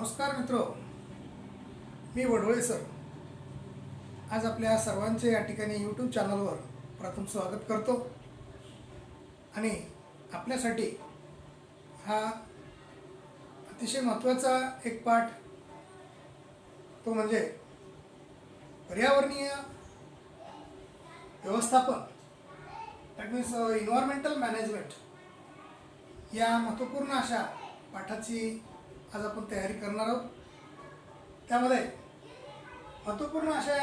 नमस्कार मित्रो, मी वडवळे सर आज आपल्या सर्वांचे या ठिकाणी यूट्यूब चॅनलवर प्रथम स्वागत करतो आणि आपल्यासाठी हा अतिशय महत्त्वाचा एक पाठ तो म्हणजे पर्यावरणीय व्यवस्थापन दॅट मीन्स इन्व्हायरमेंटल मॅनेजमेंट या महत्त्वपूर्ण अशा पाठाची आज आपण तयारी करणार आहोत। त्यामध्ये महत्त्वपूर्ण अशा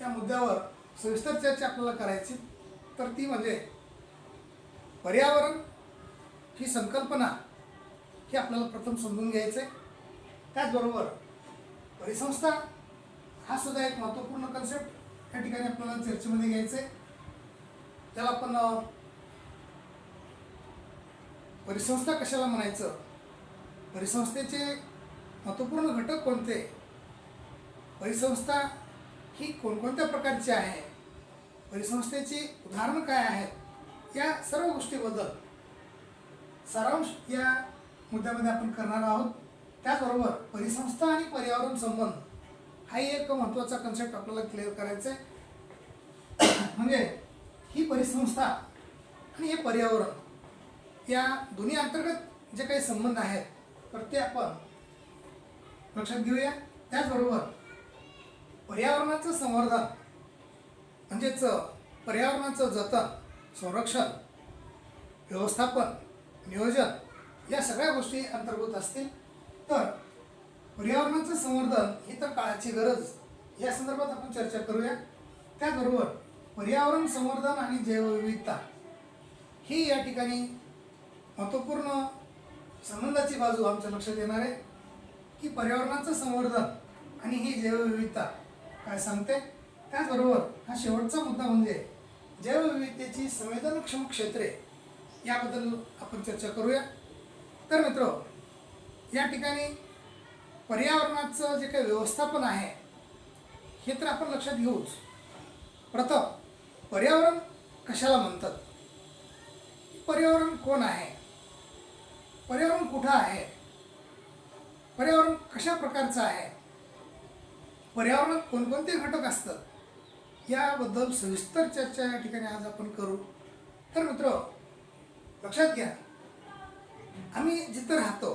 या मुद्द्यावर सविस्तर चर्चा आपल्याला करायची तर ती म्हणजे पर्यावरण ही संकल्पना ही आपल्याला प्रथम समजून घ्यायचं आहे। त्याचबरोबर परिसंस्था हा सुद्धा एक महत्त्वपूर्ण कन्सेप्ट या ठिकाणी आपल्याला चर्चेमध्ये घ्यायचं आहे। त्याला आपण परिसंस्था कशाला म्हणायचं, परिसंस्थेचे महत्त्वपूर्ण घटक कोणते, परिसंस्था ही कोणकोणत्या प्रकारची आहे, परिसंस्थेची उदाहरणं काय आहेत, या सर्व गोष्टीबद्दल सारांश या मुद्द्यामध्ये आपण करणार आहोत। त्याचबरोबर परिसंस्था आणि पर्यावरण संबंध हा एक महत्त्वाचा कन्सेप्ट आपल्याला क्लिअर करायचा आहे। म्हणजे ही परिसंस्था आणि हे पर्यावरण या दोन्ही अंतर्गत जे काही संबंध आहेत तर ते आपण लक्षात घेऊया। त्याचबरोबर पर्यावरणाचं संवर्धन म्हणजेच पर्यावरणाचं जतन, संरक्षण, व्यवस्थापन, नियोजन या सगळ्या गोष्टी अंतर्भूत असतील। तर पर्यावरणाचं संवर्धन ही तर काळाची गरज या संदर्भात आपण चर्चा करूया। त्याचबरोबर पर्यावरण संवर्धन आणि जैवविविधता ही या ठिकाणी महत्त्वपूर्ण संबंधाची बाजू आमच्या लक्षात येणार आहे की पर्यावरणाचं संवर्धन आणि ही जैवविविधता काय सांगते। त्याचबरोबर हा शेवटचा मुद्दा म्हणजे जैवविविधतेची संवेदनक्षम क्षेत्रे याबद्दल आपण चर्चा करूया। तर मित्र, या ठिकाणी पर्यावरणाचं जे काही व्यवस्थापन आहे हे तर आपण लक्षात घेऊच। प्रथम पर्यावरण कशाला म्हणतात, पर्यावरण कोण आहे, पर्यावरण कुठं आहे, पर्यावरण कशा प्रकारचं आहे, पर्यावरणात कोणकोणते घटक असतात याबद्दल सविस्तर चर्चा या ठिकाणी आज आपण करू। तर मित्र, लक्षात घ्या, आम्ही जिथं राहतो,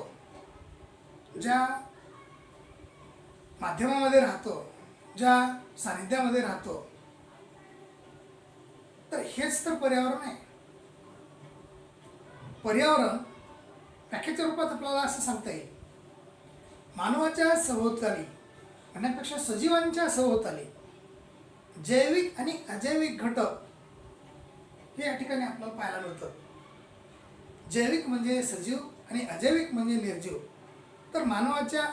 ज्या माध्यमामध्ये राहतो, ज्या सानिध्यामध्ये राहतो, तर हेच तर पर्यावरण आहे। पर्यावरण व्याख्येच्या रूपात आपल्याला असं सांगता येईल, मानवाच्या सभोवताली म्हणण्यापेक्षा सजीवांच्या सभोवताली जैविक आणि अजैविक घटक हे या ठिकाणी आपल्याला पाहायला मिळतं। जैविक म्हणजे सजीव आणि अजैविक म्हणजे निर्जीव। तर मानवाच्या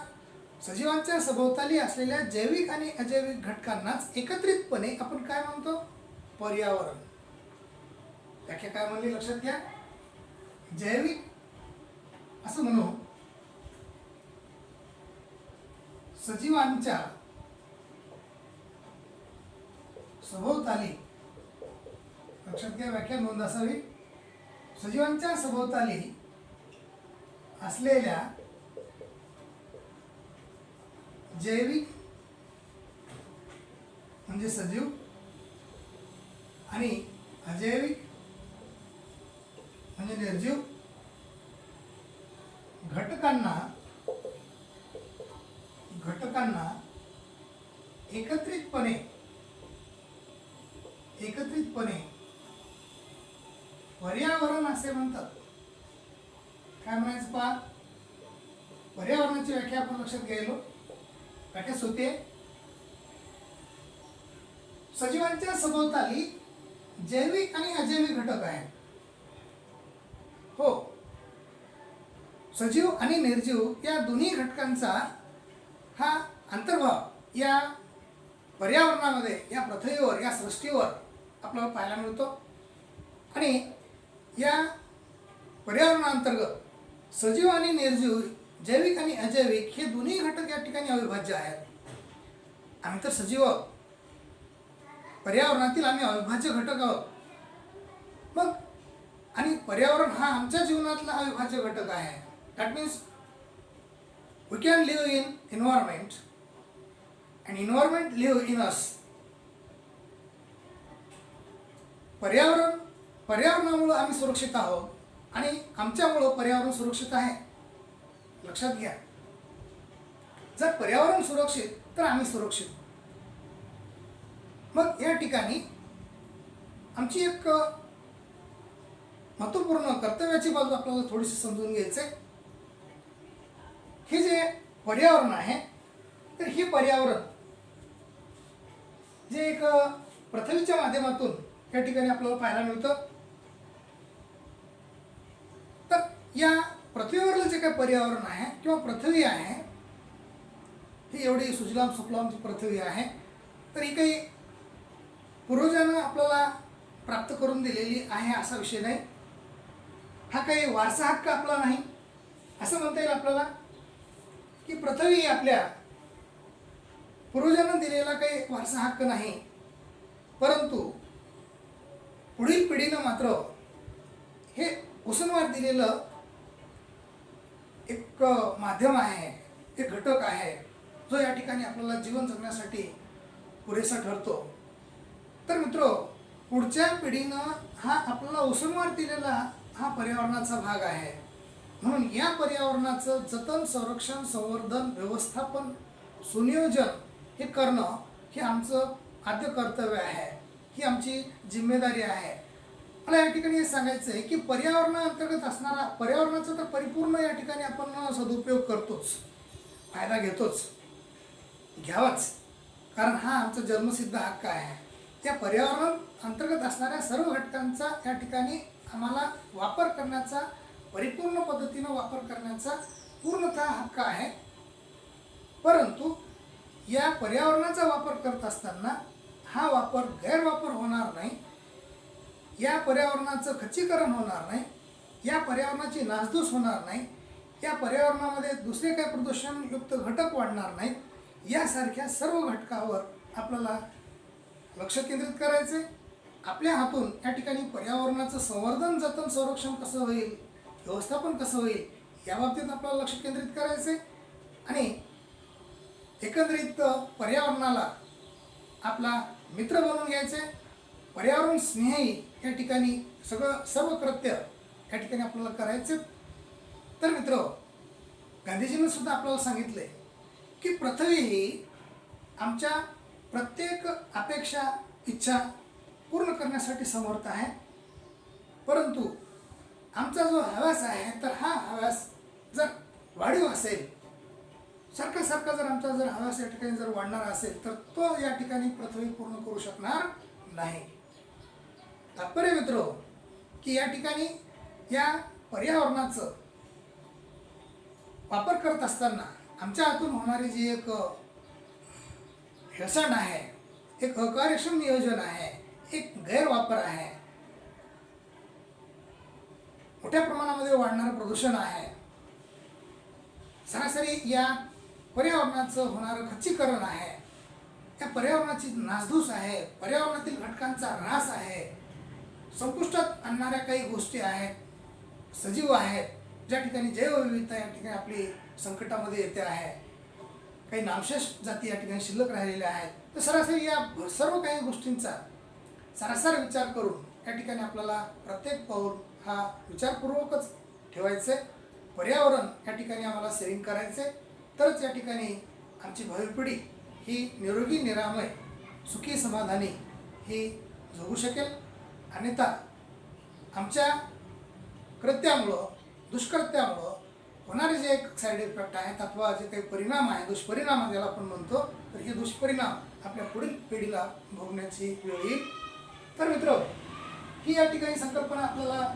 सजीवांच्या सभोवताली असलेल्या जैविक आणि अजैविक घटकांनाच एकत्रितपणे आपण काय म्हणतो, पर्यावरण। व्याख्या काय म्हणली लक्षात घ्या, जैविक असं म्हणू सजीवांच्या सभोवताली, लक्षात घ्या व्याख्या नोंद असावी, सजीवांच्या सभोवताली असलेल्या जैविक म्हणजे सजीव आणि अजैविक म्हणजे निर्जीव घटकांना एकत्रितपणे पर्यावरण असे म्हणतात। काय म्हणायचं पहा, पर्यावरणाची व्याख्या आपण लक्षात घ्यायलो। व्याख्या होते, सजीवांच्या सभोवताली जैविक आणि अजैविक घटक आहेत। हो, सजीव आणि निर्जीव या दोन्ही घटकांचा हा अंतर्भाव या पर्यावरणामध्ये, या पृथ्वीवर, या सृष्टीवर आपल्याला पाहायला मिळतो। आणि या पर्यावरणाअंतर्गत सजीव आणि निर्जीव, जैविक आणि अजैविक हे दोन्ही घटक या ठिकाणी अविभाज्य आहेत। आम्ही तर सजीव आहोत, पर्यावरणातील आम्ही अविभाज्य घटक आहोत। मग आणि पर्यावरण हा आमच्या जीवनातला अविभाज्य घटक आहे। That means We can live in environment and environment live in us. पर्यावरणामुळे आम्ही सुरक्षित आहोत आणि आमच्यामुळे पर्यावरण सुरक्षित आहे. लक्षात घ्या, जर पर्यावरण सुरक्षित तर आम्ही सुरक्षित. मग या ठिकाणी आमची एक महत्त्वपूर्ण कर्तव्याची बाजू आपल्याला थोडीशी समजून घ्यायची आहे. हे जे पर्यावरण आहे तर हे पर्यावरण जे एक पृथ्वीच्या माध्यमातून या ठिकाणी आपल्याला पाहायला मिळतं. तर या पृथ्वीवरलं जे काही पर्यावरण आहे किंवा पृथ्वी आहे ही एवढी सुजलाम सुफलाम पृथ्वी आहे. तर ही काही पूर्वजांना आपल्याला प्राप्त करून दिलेली आहे असा विषय नाही. हा काही वारसा हक्क आपला नाही असं म्हणता येईल आपल्याला की पृथ्वी आपल्या पूर्वजांना दिलेला काही वारसा हक्क नाही, परंतु पुढील पिढीनं मात्र हे उसनवार दिलेलं एक माध्यम आहे, एक घटक आहे जो या ठिकाणी आपल्याला जीवन जगण्यासाठी पुरेसा ठरतो. तर मित्र, पुढच्या पिढीनं हा आपल्याला उसनवार दिलेला हा पर्यावरणाचा भाग आहे. म्हणून या पर्यावरणाचं जतन, संरक्षण, संवर्धन, व्यवस्थापन, सुनियोजन हे करणं हे आमचं आद्य कर्तव्य आहे, ही आमची जिम्मेदारी आहे. मला या ठिकाणी हे सांगायचं आहे की पर्यावरणाअंतर्गत असणारा पर्यावरणाचा तर परिपूर्ण या ठिकाणी आपण सदुपयोग करतोच, फायदा घेतोच, घ्यावाच, कारण हा आमचा जन्मसिद्ध हक्क आहे. त्या पर्यावरण अंतर्गत असणाऱ्या सर्व घटकांचा या ठिकाणी आम्हाला वापर करण्याचा, परिपूर्ण पद्धतीनं वापर करण्याचा पूर्णतः हक्क आहे. परंतु या पर्यावरणाचा वापर करत असताना हा वापर गैरवापर होणार नाही, या पर्यावरणाचं खच्चीकरण होणार नाही, या पर्यावरणाची नासधूस होणार नाही, या पर्यावरणामध्ये दुसरे काही प्रदूषणयुक्त घटक वाढणार नाहीत. यासारख्या सर्व घटकावर आपल्याला लक्ष केंद्रित करायचे. आपल्या हातून या ठिकाणी पर्यावरणाचं संवर्धन, जतन, संरक्षण कसं होईल, व्यवस्थापन कसं होईल याबाबतीत आपल्याला लक्ष केंद्रित करायचे आणि एकंदरीत पर्यावरणाला आपला मित्र बनवून घ्यायचे. पर्यावरण स्नेही या ठिकाणी सर्व कृत्य या ठिकाणी आपल्याला करायचे. तर मित्र, गांधीजींनी सुद्धा आपल्याला सांगितले की पृथ्वी ही आमच्या प्रत्येक अपेक्षा, इच्छा पूर्ण करण्यासाठी समर्थ आहे. परंतु आमचा जो हव्यास आहे तर हा हव्यास जर वाढीव असेल, सारखा जर आमचा हव्यास या ठिकाणी जर वाढणारा असेल तर तो या ठिकाणी पृथ्वी पूर्ण करू शकणार नाही. तात्पर्य मित्र की या ठिकाणी या पर्यावरणाचं वापर करत असताना आमच्या हातून होणारी जी एक हेळसांड आहे, एक अकार्यक्षम नियोजन आहे, एक गैरवापर आहे, मोठ्या प्रमाणामध्ये वाढणारं प्रदूषण आहे, सरासरी या पर्यावरणाचं होणारं खच्चीकरण आहे, या पर्यावरणाची नासधूस आहे, पर्यावरणातील घटकांचा ऱ्हास आहे, संपुष्टात आणणाऱ्या काही गोष्टी आहेत, सजीव आहेत, ज्या ठिकाणी जैवविविधता या ठिकाणी आपली संकटामध्ये येते आहे, काही नामशेष जाती या ठिकाणी शिल्लक राहिलेल्या आहेत. तर सरासरी या सर्व काही गोष्टींचा सरासर विचार करून या ठिकाणी आपल्याला प्रत्येक पाऊल हा विचारपूर्वकच ठेवायचे. पर्यावरण या ठिकाणी आम्हाला सेविंग करायचे, तरच या ठिकाणी आमची भावी पिढी ही निरोगी, निरामय, सुखी, समाधानी ही जगू शकेल. अन्यथा आमच्या कृत्यामुळं, दुष्कृत्यामुळं होणारे जे एक साईड इफेक्ट आहेत अथवा जे काही परिणाम आहे, दुष्परिणाम ज्याला आपण म्हणतो, तर हे दुष्परिणाम आपल्या पुढील पिढीला भोगण्याची वेळ येईल. तर मित्र, ही या ठिकाणी संकल्पना आपल्याला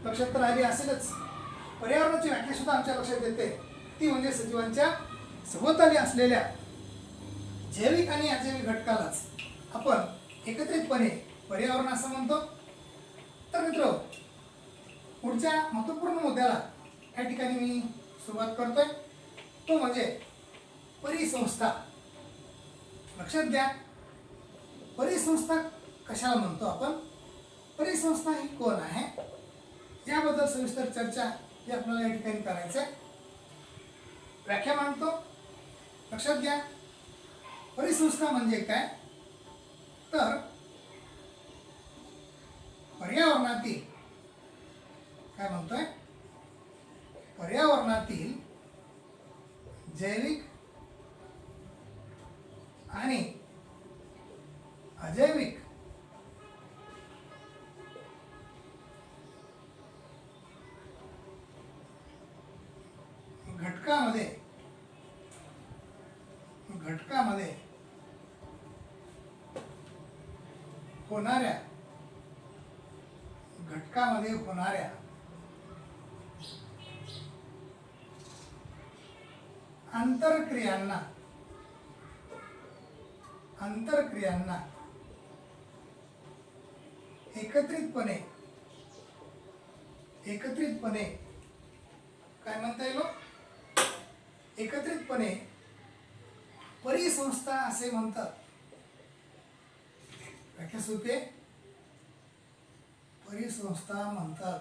लक्षात तर आली असेलच. पर्यावरणाची व्याख्या सुद्धा आमच्या लक्षात येते, ती म्हणजे सजीवांच्या सभोवताली असलेल्या जैविक आणि अजैविक घटकालाच आपण एकत्रितपणे पर्यावरण असं म्हणतो. तर मित्र, पुढच्या महत्त्वपूर्ण मुद्द्याला या ठिकाणी मी सुरुवात करतोय, तो म्हणजे परिसंस्था. लक्षात घ्या, परिसंस्था कशाला म्हणतो आपण, परिसंस्था ही कोण आहे याबद्दल सविस्तर चर्चा ही आपल्याला या ठिकाणी करायचं आहे. व्याख्या मांडतो. लक्षात घ्या, परिसंस्था म्हणजे काय तर पर्यावरणातील, काय म्हणतोय, पर्यावरणातील जैविक आणि अजैविक घटकामध्ये होणाऱ्या आंतरक्रियांना एकत्रितपणे काय म्हणता येईल, एकत्रितपणे परिसंस्था असे म्हणतात. व्याख्या सोपी आहे, परिसंस्था म्हणतात.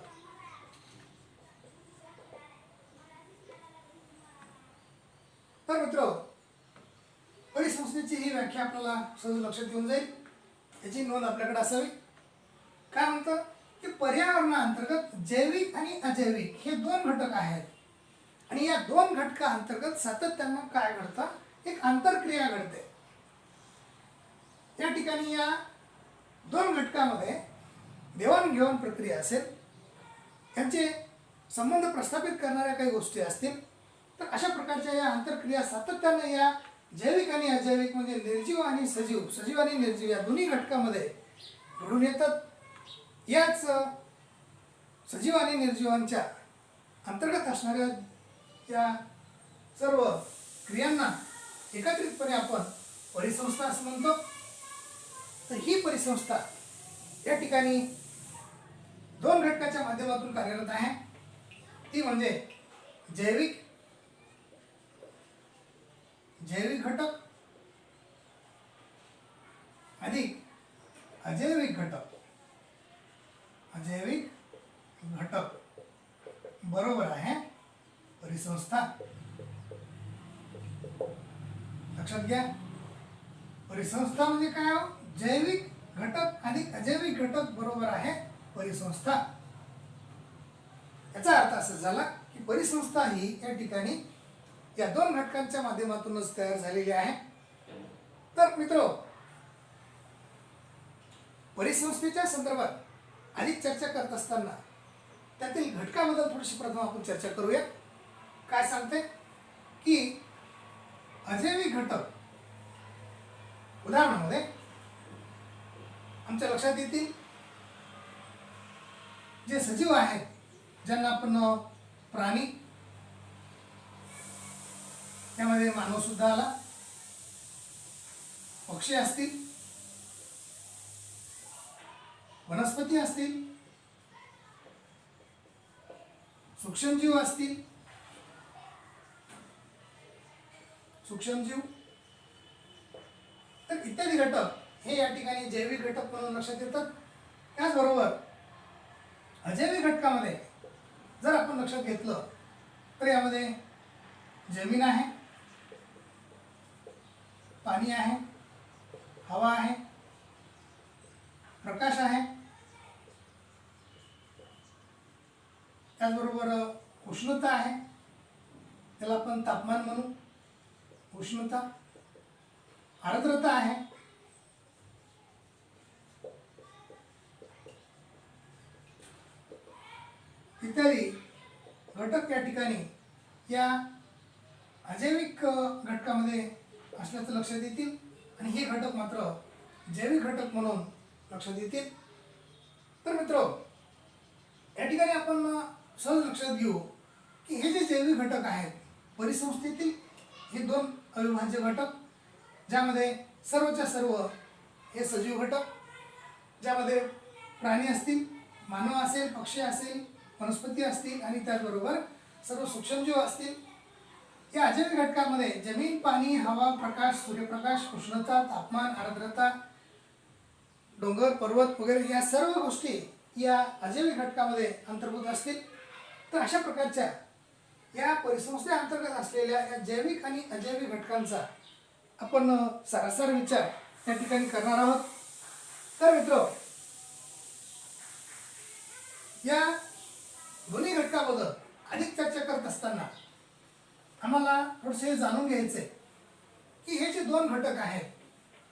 तर मित्र, परिसंस्थेची ही व्याख्या आपल्याला सहज लक्षात येऊन जाईल, याची नोंद आपल्याकडे असावी. काय म्हणतं की पर्यावरणाअंतर्गत जैविक आणि अजैविक हे दोन घटक आहेत आणि या दोन घटकांतर्गत सातत्यानं काय घडतं, एक आंतरक्रिया घडते. या ठिकाणी या दोन घटकामध्ये देवाणघेवाण प्रक्रिया असेल, यांचे संबंध प्रस्थापित करणाऱ्या काही गोष्टी असतील, तर अशा प्रकारच्या या आंतरक्रिया सातत्यानं या जैविक आणि अजैविक म्हणजे निर्जीव आणि सजीव, सजीव आणि निर्जीव या दोन्ही घटकामध्ये घडून येतात. याच सजीव आणि निर्जीवांच्या अंतर्गत असणाऱ्या या सर्व क्रियांना एकत्रितपणे आपण परिसंस्था असं म्हणतो. तर ही परिसंस्था या ठिकाणी दोन घटकाच्या माध्यमातून कार्यरत आहे, ती म्हणजे जैविक घटक अधिक अजैविक घटक बरोबर आहे परिसंस्था. लक्षात घ्या, परिसंस्था म्हणजे काय, जैविक घटक अधिक अजैविक घटक बरोबर आहे परिसंस्था. याचा अर्थ असा झाला की परिसंस्था ही या ठिकाणी या दोन घटकांच्या माध्यमातूनच तयार झालेली आहे. तर मित्र, परिसंस्थेच्या संदर्भात अधिक चर्चा करत असताना त्यातील घटकाबद्दल थोडीशी प्रथम आपण चर्चा करूया. काय सांगते की अजैविक घटक उदाहरणामध्ये आमच्या लक्षात येतील जे सजीव आहेत, ज्यांना आपण प्राणी, त्यामध्ये मानव सुद्धा आला, पक्षी असतील, वनस्पती असतील, सूक्ष्मजीव असतील, तर इत्यादी घटक हे या ठिकाणी जैविक घटक म्हणून लक्षात येतात. त्याचबरोबर अजैविक घटकामध्ये जर आपण लक्षात घेतलं तर यामध्ये जमीन आहे, पाणी आहे, हवा आहे, प्रकाश आहे, त्याचबरोबर उष्णता आहे, त्याला आपण तापमान म्हणू, उष्णता, आर्द्रता आहे, इत्यादी घटक या ठिकाणी या अजैविक घटकामध्ये असल्याचं लक्षात येतील आणि हे घटक मात्र जैविक घटक म्हणून लक्षात येतील. तर मित्र, या ठिकाणी आपण सहज लक्षात घेऊ की हे जे जैविक घटक आहेत परिसंस्थेतील हे दोन अविभाज्य घटक, ज्यामध्ये सर्वच्या सर्व हे सजीव घटक, ज्यामध्ये प्राणी असतील, मानव असेल, पक्षी असेल, वनस्पती असतील आणि त्याचबरोबर सर्व सूक्ष्मजीव असतील. या अजैविक घटकामध्ये जमीन, पाणी, हवा, प्रकाश, सूर्यप्रकाश, उष्णता, तापमान, आर्द्रता, डोंगर, पर्वत वगैरे या सर्व गोष्टी या अजैविक घटकामध्ये अंतर्भूत असतील. तर अशा प्रकारच्या या परिसंस्थेअंतर्गत असलेल्या या जैविक आणि अजैविक घटकांचा आपण सरासर विचार या ठिकाणी करणार आहोत. तर मित्र, या दोन्ही घटकाबद्दल अधिक चर्चा करत असताना आम्हाला थोडेसे जाणून घ्यायचे की हे जे दोन घटक आहेत,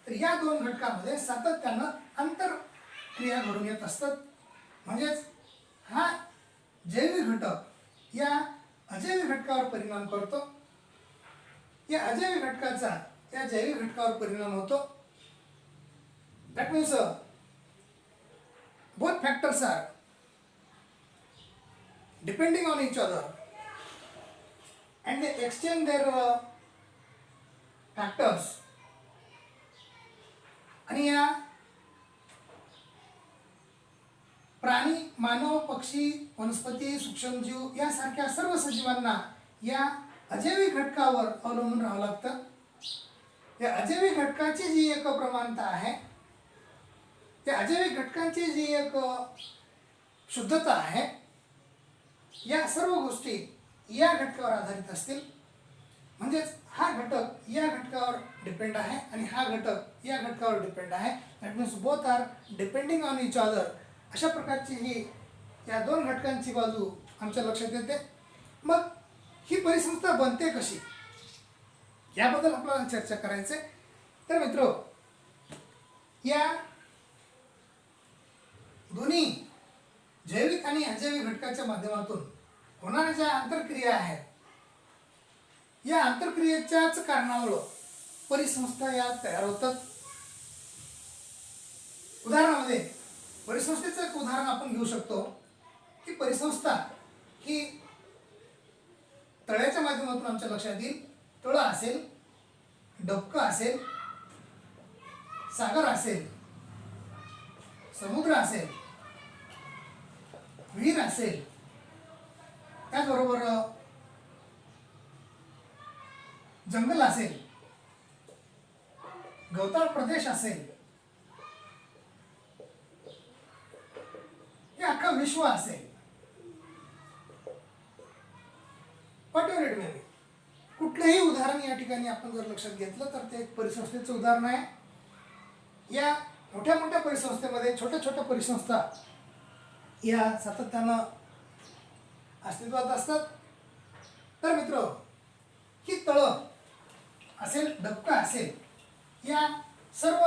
तर या दोन घटकामध्ये सातत्यानं आंतरक्रिया घडून येत असतात. म्हणजेच हा जैविक घटक या अजैविक घटकावर परिणाम करतो, या अजैविक घटकाचा या जैविक घटकावर परिणाम होतो. That means both factors are depending on each other and they exchange their factors. आणि या प्राणी, मानव, पक्षी, वनस्पती, सूक्ष्मजीव यासारख्या सर्व सजीवांना या अजैविक घटकावर अवलंबून राहावं लागतं. या अजैविक घटकाची जी एक प्रमाणता आहे, त्या अजैविक घटकांची जी एक शुद्धता आहे, या सर्व गोष्टी या घटकावर आधारित असतील. म्हणजेच हा घटक या घटकावर डिपेंड आहे आणि हा घटक या घटकावर डिपेंड आहे. That means both are depending on each other. अशा प्रकारची ही या दोन घटकांची बाजू आमच्या लक्षात येते. मग ही परिसंस्था बनते कशी, याबद्दल आपल्याला चर्चा करायचं आहे. तर मित्र, या दोन्ही जैविक आणि अजैविक घटकाच्या माध्यमातून होणाऱ्या ज्या आंतरक्रिया आहेत, या आंतरक्रियेच्याच कारणामुळं परिसंस्था या तयार होतात. उदाहरणामध्ये परिसंस्थेचं एक उदाहरण आपण घेऊ शकतो की परिसंस्था ही तळ्याच्या माध्यमातून आमच्या लक्षात येईल. तळं असेल, डबकं असेल, सागर असेल, समुद्र असेल, विहीर असेल, त्याचबरोबर जंगल असेल, गवताळ प्रदेश असेल, हे अख्खं विश्व असेल, व्हॉटएव्हर इट मे बी. कुठलंही उदाहरण या ठिकाणी आपण जर लक्षात घेतलं तर ते एक परिसंस्थेचं उदाहरण आहे. या मोठ्या मोठ्या परिसंस्थेमध्ये छोट्या छोट्या परिसंस्था या सातत्यानं अस्तित्वात असतात. तर मित्र, ही तळं असेल, डबका असेल, या सर्व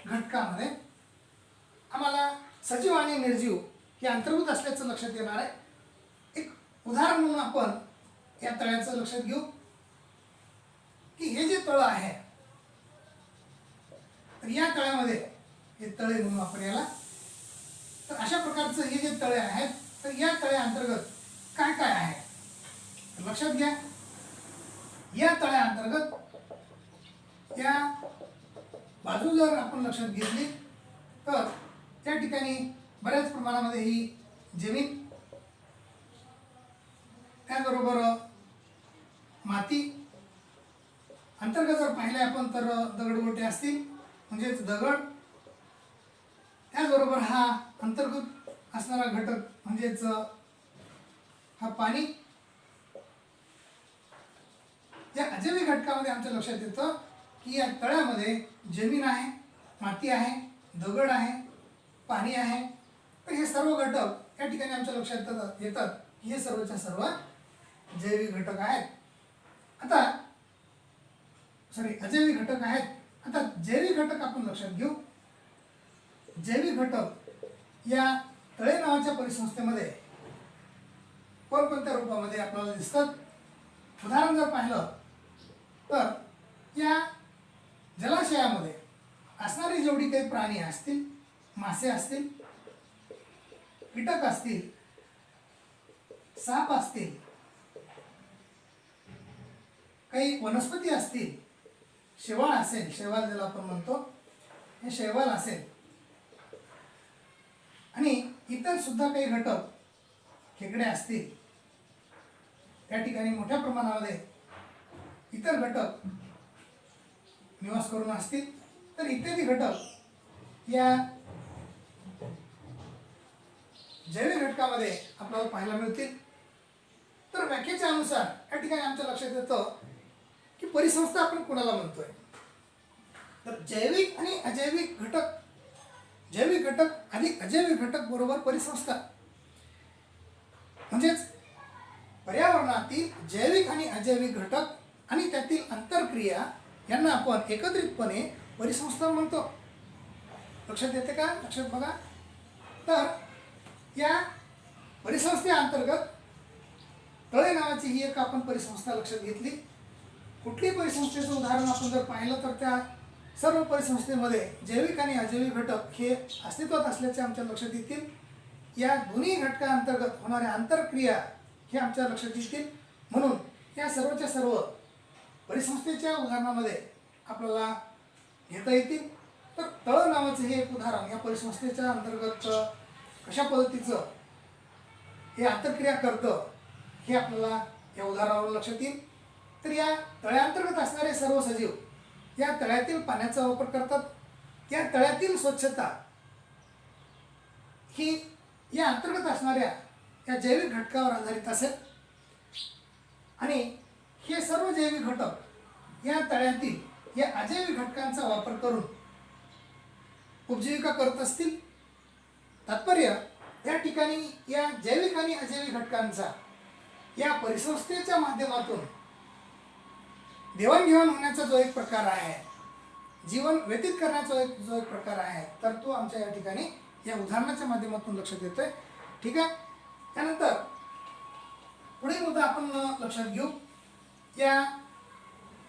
घटकामध्ये आम्हाला सजीव आणि निर्जीव हे अंतर्भूत असल्याचं लक्षात येणार आहे. एक उदाहरण म्हणून आपण या तळ्याचं लक्षात घेऊ की हे जे तळं आहे, तर या तळ्यामध्ये हे तळे म्हणून आपण याला, तर अशा प्रकारचं हे जे तळे आहेत, तर या तळ्या अंतर्गत काय काय आहे तर लक्षात घ्या. या तळ्या अंतर्गत या बाजू जर आपण लक्षात घेतली तर त्या ठिकाणी बऱ्याच प्रमाणामध्ये ही जमीन, त्याचबरोबर माती, अंतर्गत जर पाहिले आपण तर दगडगोटे असतील, म्हणजेच दगड, त्याचबरोबर हा अंतर्गत असणारा घटक म्हणजेच हा पाणी. या अजैविक घटकामध्ये आमच्या लक्षात येतं की या तळ्यामध्ये जमीन आहे, माती आहे, दगड आहे, पाणी आहे. तर हे सर्व घटक या ठिकाणी आमच्या लक्षात येतात की हे सर्वच्या सर्व जैविक घटक आहेत. आता अजैविक घटक आहेत. आता जैविक घटक आपण लक्षात घेऊ. जैविक घटक या तळे नावाच्या परिसंस्थेमध्ये कोणकोणत्या रूपामध्ये आपल्याला दिसतात. उदाहरण जर पाहिलं तर या जलाशयामध्ये असणारी जेवढी काही प्राणी असतील, मासे असतील, कीटक असतील, साप असतील, काही वनस्पती असतील, शेवाळ असेल, शैवाल ज्याला आपण म्हणतो, हे शैवाल असेल, आणि इतर सुद्धा काही घटक, खेकडे असतील, त्या ठिकाणी मोठ्या प्रमाणामध्ये इतर घटक निवास करून असतील. तर इत्यादी घटक या जैविक घटकामध्ये आपल्याला पाहायला मिळतील. तर व्याख्येच्या अनुसार या ठिकाणी आमच्या लक्षात येतं की परिसंस्था आपण कोणाला म्हणतोय, तर जैविक आणि अजैविक घटक, जैविक घटक आणि अजैविक घटक बरोबर परिसंस्था, म्हणजेच पर्यावरणातील जैविक आणि अजैविक घटक आणि त्यातील आंतरक्रिया यांना आपण एकत्रितपणे परिसंस्था म्हणतो. लक्षात येते का? लक्षात बघा. तर या परिसंस्थेअंतर्गत तळे नावाची ही एक आपण परिसंस्था लक्षात घेतली. कुठली परिसंस्थेचं उदाहरण आपण जर पाहिलं तर त्या सर्व परिसंस्थेमध्ये जैविक आणि अजैविक घटक हे अस्तित्वात असल्याचे आमच्या लक्षात येतील. या दोन्ही घटकांतर्गत होणाऱ्या आंतरक्रिया हे आमच्या लक्षात येतील. म्हणून या सर्वच्या सर्व परिसंस्थेच्या उदाहरणामध्ये आपल्याला घेता येतील. तर तळ नावाचं हे एक उदाहरण या परिसंस्थेच्या अंतर्गत कशा पद्धतीचं हे आंतरक्रिया करतं हे आपल्याला या उदाहरणावरून लक्षात येईल. तर या तळ्याअंतर्गत असणारे सर्व सजीव या तळ्यातील पाण्याचा वापर करतात. या तळ्यातील स्वच्छता ही या अंतर्गत असणाऱ्या या जैविक घटकावर आधारित असेल आणि हे सर्व जैविक घटक या तळ्यातील या अजैविक घटकांचा वापर करून उपजीविका करत असतील. तात्पर्य या ठिकाणी या जैविक आणि अजैविक घटकांचा या परिसंस्थेच्या माध्यमातून देवाणघेवाण होण्याचा जो एक प्रकार आहे, जीवन व्यतीत करण्याचा जो एक प्रकार आहे, तर तो आमच्या या ठिकाणी या उदाहरणाच्या माध्यमातून लक्षात येतोय. ठीक आहे. त्यानंतर पुढे मुद्दा आपण लक्षात घेऊ. या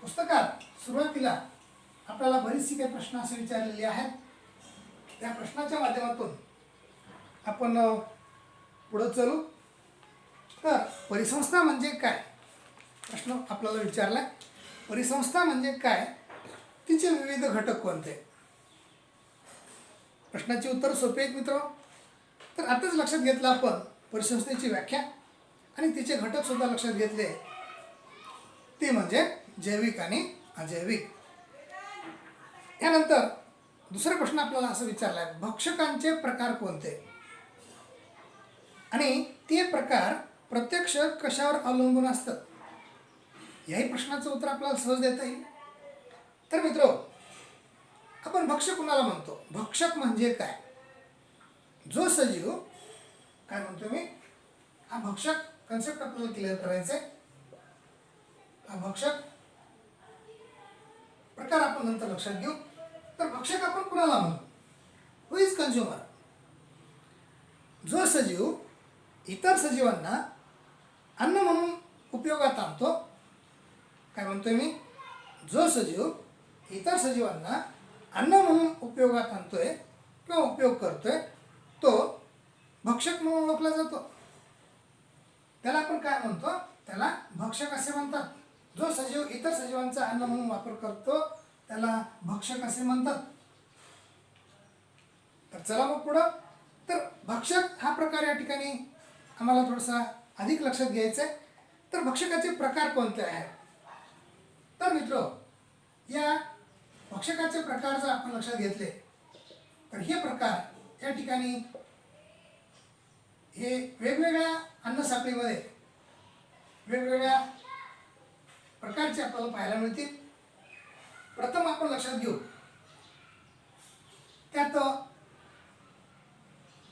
पुस्तकात सुरुवातीला आपल्याला बरीचशी काही प्रश्न असे विचारलेले आहेत. त्या प्रश्नाच्या माध्यमातून आपण पुढे चलू. तर परिसंस्था म्हणजे काय प्रश्न आपल्याला विचारलाय. परिसंस्था म्हणजे काय, तिचे विविध घटक कोणते. प्रश्नाची उत्तर सोपी आहेत मित्र. तर आताच लक्षात घेतलं आपण परिसंस्थेची व्याख्या आणि तिचे घटक सुद्धा लक्षात घेतले, ते म्हणजे जैविक आणि अजैविक. यानंतर दुसरा प्रश्न आपल्याला असं विचारलाय, भक्षकांचे प्रकार कोणते आणि ते प्रकार प्रत्यक्ष कशावर अवलंबून असतात. याही प्रश्नाचं उत्तर आपल्याला सहज देता येईल. तर मित्र, आपण भक्षक कुणाला म्हणतो. भक्षक म्हणजे काय, जो सजीव, काय म्हणतो मी, हा भक्षक कन्सेप्ट आपल्याला क्लिअर करायचा आहे. हा भक्षक प्रकार आपण नंतर लक्षात घेऊ. तर भक्षक आपण कुणाला म्हणतो, हु इज कन्झ्युमर. जो सजीव इतर सजीवांना अन्न म्हणून उपयोगात आणतो. काय म्हणतोय मी, जो सजीव इतर सजीवांना अन्न म्हणून उपयोगात आणतोय किंवा उपयोग करतोय तो भक्षक म्हणून ओळखला जातो. त्याला आपण काय म्हणतो, त्याला भक्षक असे म्हणतात. जो सजीव इतर सजीवांचा अन्न म्हणून वापर करतो त्याला भक्षक असे म्हणतात. तर चला मग पुढं. तर भक्षक हा प्रकार या ठिकाणी आम्हाला थोडासा अधिक लक्षात घ्यायचा आहे. तर भक्षकाचे प्रकार कोणते आहेत. तर मित्र, या भक्षकाचे प्रकार जर आपण लक्षात घेतले तर हे प्रकार या ठिकाणी हे वेगवेगळ्या अन्न साखळीमध्ये वेगवेगळ्या प्रकारचे आपल्याला पाहायला मिळतील. प्रथम आपण लक्षात घेऊ त्यात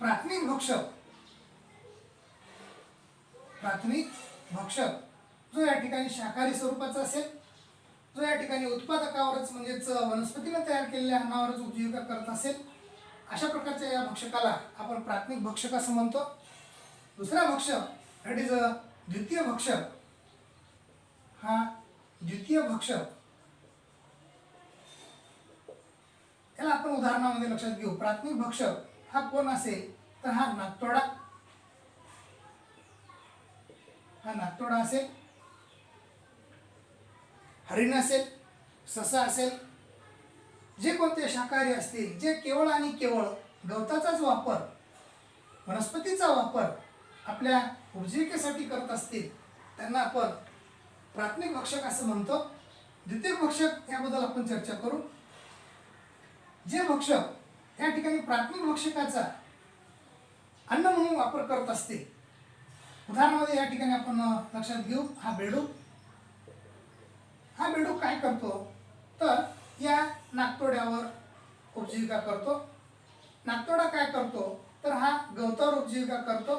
प्राथमिक भक्षक. प्राथमिक भक्षक जो या ठिकाणी शाकाहारी स्वरूपाचा असेल, जो या ठिकाणी उत्पादकावरच म्हणजेच वनस्पतीने तयार केलेल्या अन्नावरच उपजीविका करत असेल, अशा प्रकारच्या या भक्षकाला आपण प्राथमिक भक्षक असं म्हणतो. दुसरा भक्षक दॅट इज द्वितीय भक्षक. हा द्वितीय भक्षक, याला आपण उदाहरणामध्ये लक्षात घेऊ. प्राथमिक भक्षक हा कोण असेल तर हा नागतोडा. हा नागतोडा असेल, हरिण असेल, ससा असेल, जे कोणते शाकाहारी असतील, जे केवळ आणि केवळ गवताचाच वापर, वनस्पतीचा वापर आपल्या उपजीविकेसाठी करत असतील, त्यांना आपण प्राथमिक भक्षक असं म्हणतो. द्वितीय भक्षक याबद्दल आपण चर्चा करू. जे भक्षक या ठिकाणी प्राथमिक भक्षकाचा अन्न म्हणून वापर करत असतील, उदाहरणामध्ये या ठिकाणी आपण लक्षात घेऊ हा बेडूक. हा बेडूक काय करतो तर या नाकतोड्यावर उपजीविका करतो. नाकतोडा काय करतो तर हा गवतावर उपजीविका करतो.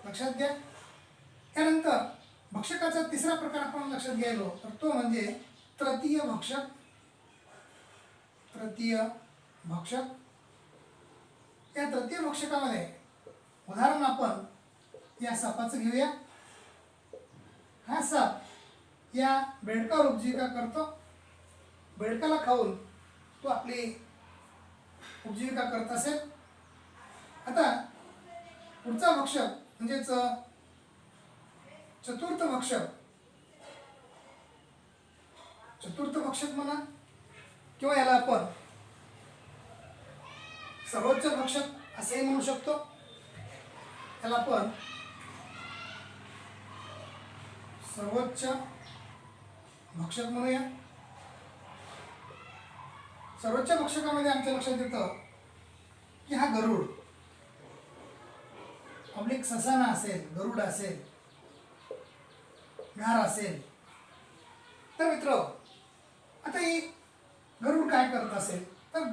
लक्षात घ्या. त्यानंतर भक्षकाचा तिसरा प्रकार आपण लक्षात घ्यायलो तर तो म्हणजे तृतीय भक्षक. तृतीय भक्षक. या तृतीय भक्षकामध्ये उदाहरण आपण या सापाचं घेऊया. हा साप या बेडकावर उपजीविका करतो. बेडकाला खाऊन तो आपली उपजीविका करत असेल. आता पुढचा भक्षक म्हणजेच चतुर्थ भक्षक. चतुर्थ भक्षक म्हणा किंवा याला आपण सर्वोच्च भक्षक असेही म्हणू शकतो. याला आपण सर्वोच्च भक्षक म्हणूया. सर्वोच्च भक्षकामध्ये आमच्या लक्षात येतं की हा गरुड पब्लिक ससाना असेल, गरुड असेल, घार असेल. तर मित्र आता ही गरुड काय करत असेल तर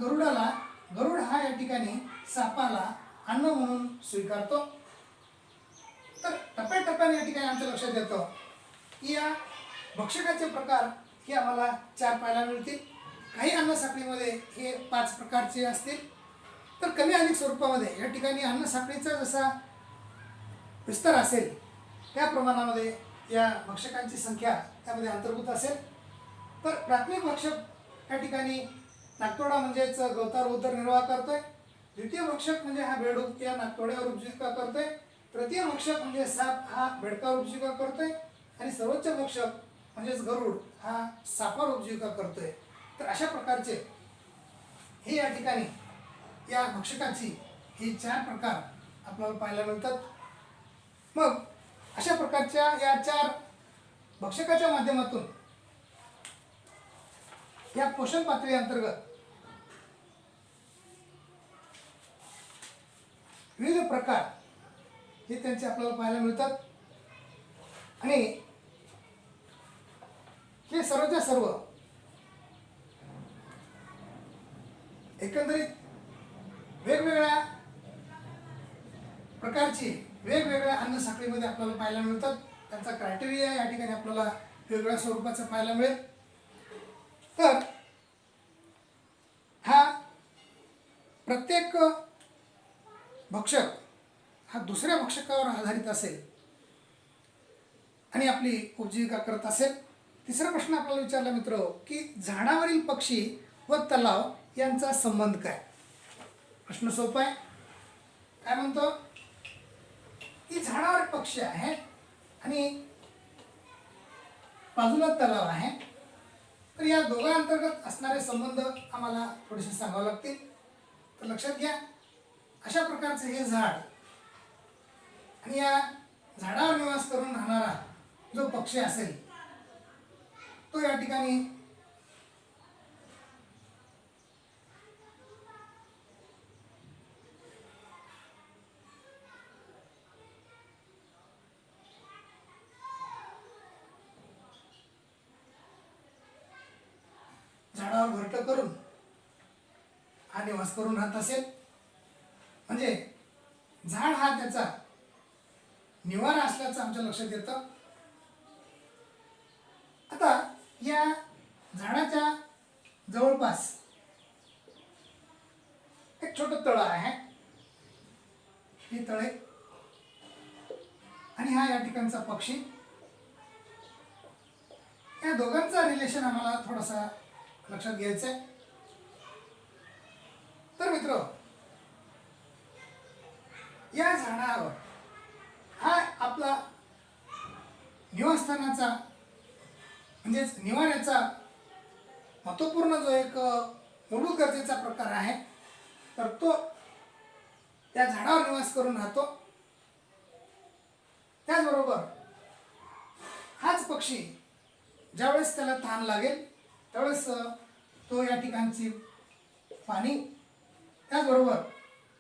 गरुड हा या ठिकाणी सापाला अन्न म्हणून स्वीकारतो. तर टप्प्याटप्प्याने या ठिकाणी आमच्या लक्षात येतं की या भक्षकाचे प्रकार हे आम्हाला 4 पाहायला मिळतील. काही अन्न साखळीमध्ये हे 5 प्रकारचे असतील. तर कमी अधिक स्वरूपामध्ये या ठिकाणी अन्न साखळीचा जसा विस्तार असेल त्या प्रमाणामध्ये या भक्षकांची संख्या त्यामध्ये अंतर्भूत असेल. तर प्राथमिक भक्षक या ठिकाणी नाकतोडा म्हणजेच गवतावर उदरनिर्वाह करतोय. द्वितीय भक्षक म्हणजे हा बेडूक या नाकतोड्यावर उपजीविका करतोय. तृतीय भक्षक म्हणजे साप हा बेडकावर उपजीविका करतोय. आणि सर्वोच्च भक्षक म्हणजेच गरुड हा सापावर उपजीविका करतोय. तर अशा प्रकारचे हे या ठिकाणी या भक्षकाची हे 4 प्रकार आपल्याला पाहायला मिळतात. मग अशा प्रकारच्या या 4 भक्षकाच्या माध्यमातून या पोषण पातळी अंतर्गत विविध प्रकार हे त्यांचे आपल्याला पाहायला मिळतात. आणि हे सर्वच्या सर्व एकंदरीत वेगवेगळ्या प्रकारची वेगवेगळ्या अन्न साखळीमध्ये आपल्याला पाहायला मिळतात. त्यांचा क्रायटेरिया या ठिकाणी आपल्याला वेगवेगळ्या स्वरूपाचा पाहायला मिळेल. तर हा प्रत्येक भक्षक हा दुसऱ्या भक्षकावर आधारित असेल आणि आपली उपजीविका करत असेल. तिसरा प्रश्न आपल्याला विचारला मित्र की झाडावरील पक्षी व तलाव यांचा संबंध काय. प्रश्न सोपा आहे. काय म्हणतो की झाडावर पक्षी आहे आणि बाजूला तलाव आहे. तर या दोघा अंतर्गत असणारे संबंध आम्हाला थोडेसे सांगावे लागतील. तर लक्षात घ्या. अशा प्रकारचे हे झाड आणि या झाडावर निवास करून राहणारा जो पक्षी असेल तो या ठिकाणी झाडावर घरटं करून हा निवास करून राहत असेल. म्हणजे झाड हा त्याचा निवारा असल्याचं आमच्या लक्षात येतं. आता या झाडाच्या जवळपास एक छोटं तळं आहे. ही तळे आणि हा या ठिकाणचा पक्षी या दोघांचा रिलेशन आम्हाला थोडासा लक्षात घ्यायचं आहे. तर मित्र या झाडावर हा आपला निवासस्थानाचा म्हणजेच निवाऱ्याचा महत्त्वपूर्ण जो एक मूलभूत गरजेचा प्रकार आहे तर तो त्या झाडावर निवास करून राहतो. त्याचबरोबर हाच पक्षी ज्यावेळेस त्याला तहान लागेल त्यावेळेस तो या ठिकाणची पाणी त्याचबरोबर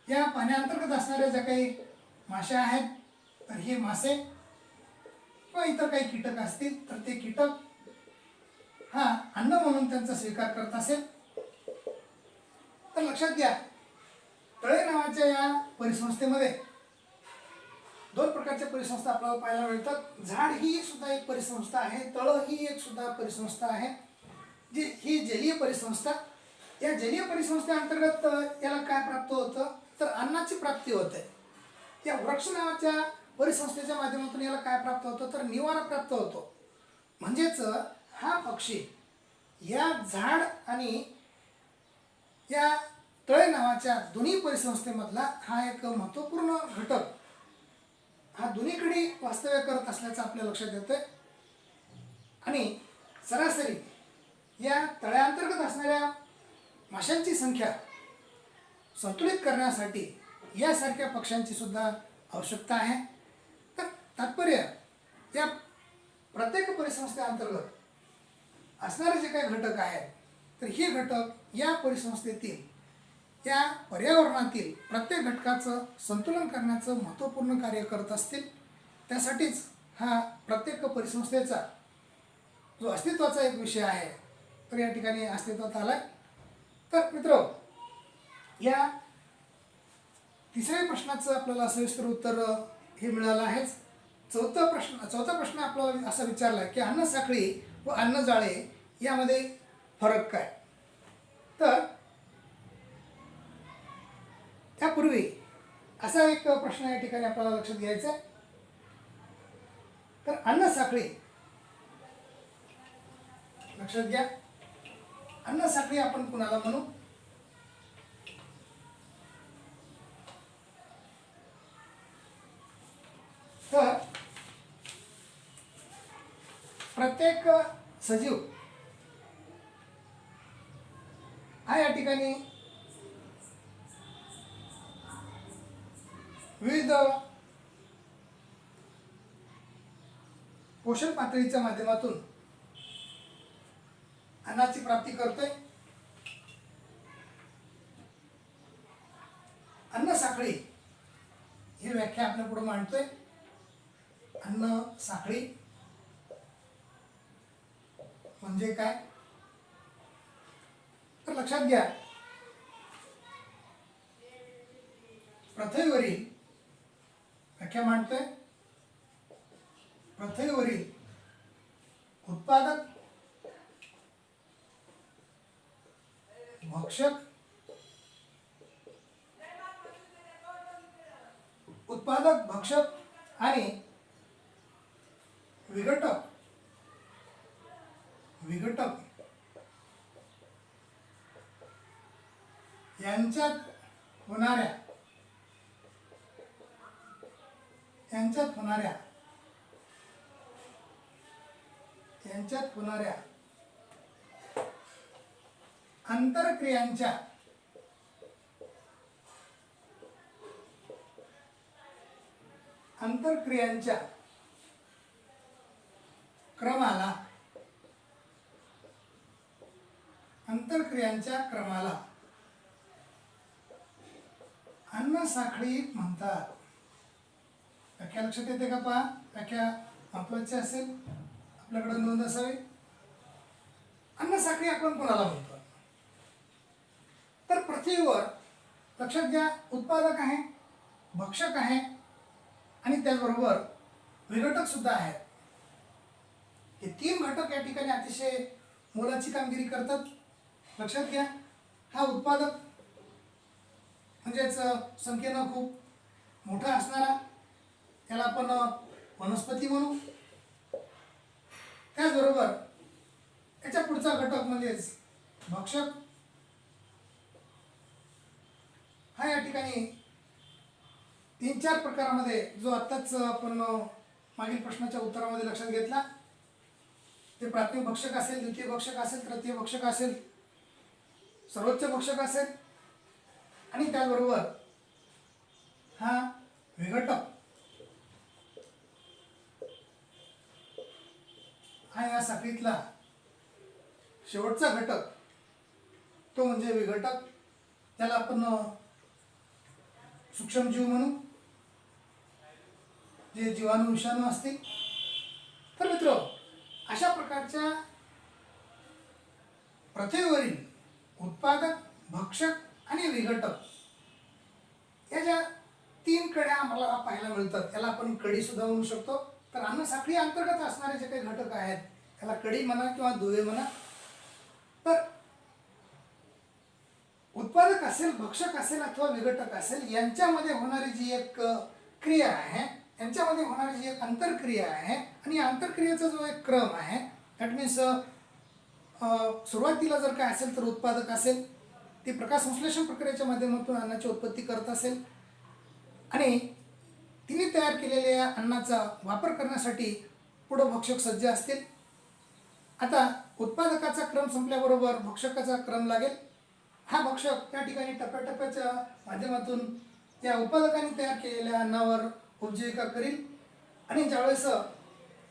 या पाण्याअंतर्गत असणाऱ्या ज्या काही माश्या आहेत तर हे मासे किंवा इतर काही कीटक असतील तर ते कीटक हा अन्न म्हणून त्यांचा स्वीकार करत असेल तर लक्षात घ्या, तळे नावाच्या या परिसंस्थेमध्ये दोन प्रकारच्या परिसंस्था आपल्याला पाहायला मिळतात. झाड ही सुद्धा एक परिसंस्था आहे, तळ ही एक सुद्धा परिसंस्था आहे, जी ही जलीय परिसंस्था. या जलीय परिसंस्थेअंतर्गत याला काय प्राप्त होतं तर अन्नाची प्राप्ती होते. या वृक्ष नावाच्या परिसंस्थेच्या माध्यमातून याला काय प्राप्त होतं तर निवारा प्राप्त होतो. म्हणजेच हा पक्षी या झाड आणि या तळे नावाच्या दोन्ही परिसंस्थेमधला हा एक महत्त्वपूर्ण घटक हा दोन्हीकडे वास्तव्य करत असल्याचं आपल्या लक्षात येतंय. आणि सरासरी या तळ्याअंतर्गत असणाऱ्या माशांची संख्या संतुलित करण्यासाठी यासारख्या पक्ष्यांची सुद्धा आवश्यकता आहे. तर तात्पर्य या प्रत्येक परिसंस्थेअंतर्गत असणारे जे काही घटक आहेत तर हे घटक या परिसंस्थेतील या पर्यावरणातील प्रत्येक घटकाचं संतुलन करण्याचं महत्त्वपूर्ण कार्य करत असतील. त्यासाठीच हा प्रत्येक परिसंस्थेचा जो अस्तित्वाचा एक विषय आहे तर या ठिकाणी अस्तित्वात आला आहे. तर मित्र, या तिसऱ्या प्रश्नाचं आपल्याला सविस्तर उत्तर हे मिळालं आहेच. चौथा प्रश्न आपल्याला असा विचारला की अन्न साखळी व अन्न जाळे यामध्ये फरक काय. तर त्यापूर्वी असा एक प्रश्न या ठिकाणी आपल्याला लक्षात घ्यायचा आहे. तर अन्न साखळी लक्षात घ्या, अन्न साखळी आपण कुणाला म्हणू तर प्रत्येक सजीव हा या ठिकाणी विविध पोषण पातळीच्या माध्यमातून अन्नाची प्राप्ती करतोय. अन्न साखळी ही व्याख्या आपल्या पुढे मांडतोय. अन्न साखळी म्हणजे काय तर लक्षात घ्या, पृथ्वीवरील व्याख्या मांडतोय. पृथ्वीवरील उत्पादक, भक्षक, आणि विघटक यांच्यात होणाऱ्या आंतरक्रियांच्या क्रमाला अन्न साखळी म्हणतात. व्याख्या लक्षात येते का पहा, व्याख्या महत्वाची असेल, आपल्याकडे नोंद असावी. अन्न साखळी आपण कोणाला म्हणतो तर पृथ्वीवर लक्षात घ्या, उत्पादक आहे, भक्षक आहे आणि त्याचबरोबर विघटक सुद्धा आहेत. हे तीन घटक या ठिकाणी अतिशय मोलाची कामगिरी करतात. लक्षात घ्या, हा उत्पादक म्हणजेच संख्येनं खूप मोठा असणारा त्याला आपण वनस्पती म्हणू. त्याचबरोबर याच्या पुढचा घटक म्हणजेच भक्षक हा या ठिकाणी 3-4 प्रकारामध्ये जो आत्ताच आपण मागील प्रश्नाच्या उत्तरामध्ये लक्षात घेतला, ते प्राथमिक भक्षक असेल, द्वितीय भक्षक असेल, तृतीय भक्षक असेल, सर्वोच्च भक्षक असेल आणि त्याचबरोबर हा विघटक हा या साखळीतला शेवटचा घटक, तो म्हणजे विघटक. त्याला आपण सूक्ष्मजीव म्हणू. जे जीवाणू विषाणू असतील. तर मित्र, अशा प्रकारच्या पृथ्वीवरील उत्पादक, भक्षक आणि विघटक या ज्या 3 कड्या आम्हाला पाहायला मिळतात, त्याला आपण कडी सुद्धा म्हणू शकतो. तर अन्न साखळी अंतर्गत असणारे जे काही घटक आहेत त्याला कडी म्हणा किंवा दुवे म्हणा. तर उत्पादक असेल, भक्षक असेल अथवा विघटक असेल, यांच्यामध्ये होणारी जी एक क्रिया आहे, यांच्यामध्ये होणारी जी एक आंतरक्रिया आहे, आणि या आंतरक्रियेचा जो एक क्रम आहे, दॅट मीन्स सुरुवातीला जर काय असेल तर उत्पादक असेल, ती प्रकाश संश्लेषण प्रक्रियेच्या माध्यमातून अन्नाची उत्पत्ती करत असेल आणि तिने तयार केलेल्या अन्नाचा वापर करण्यासाठी पुढं भक्षक सज्ज असतील. आता उत्पादकाचा क्रम संपल्याबरोबर भक्षकाचा क्रम लागेल. हा भक्षक त्या ठिकाणी टप्प्याटप्प्याच्या माध्यमातून या उत्पादकाने तयार केलेल्या अन्नावर उपजीविका करील आणि ज्यावेळेस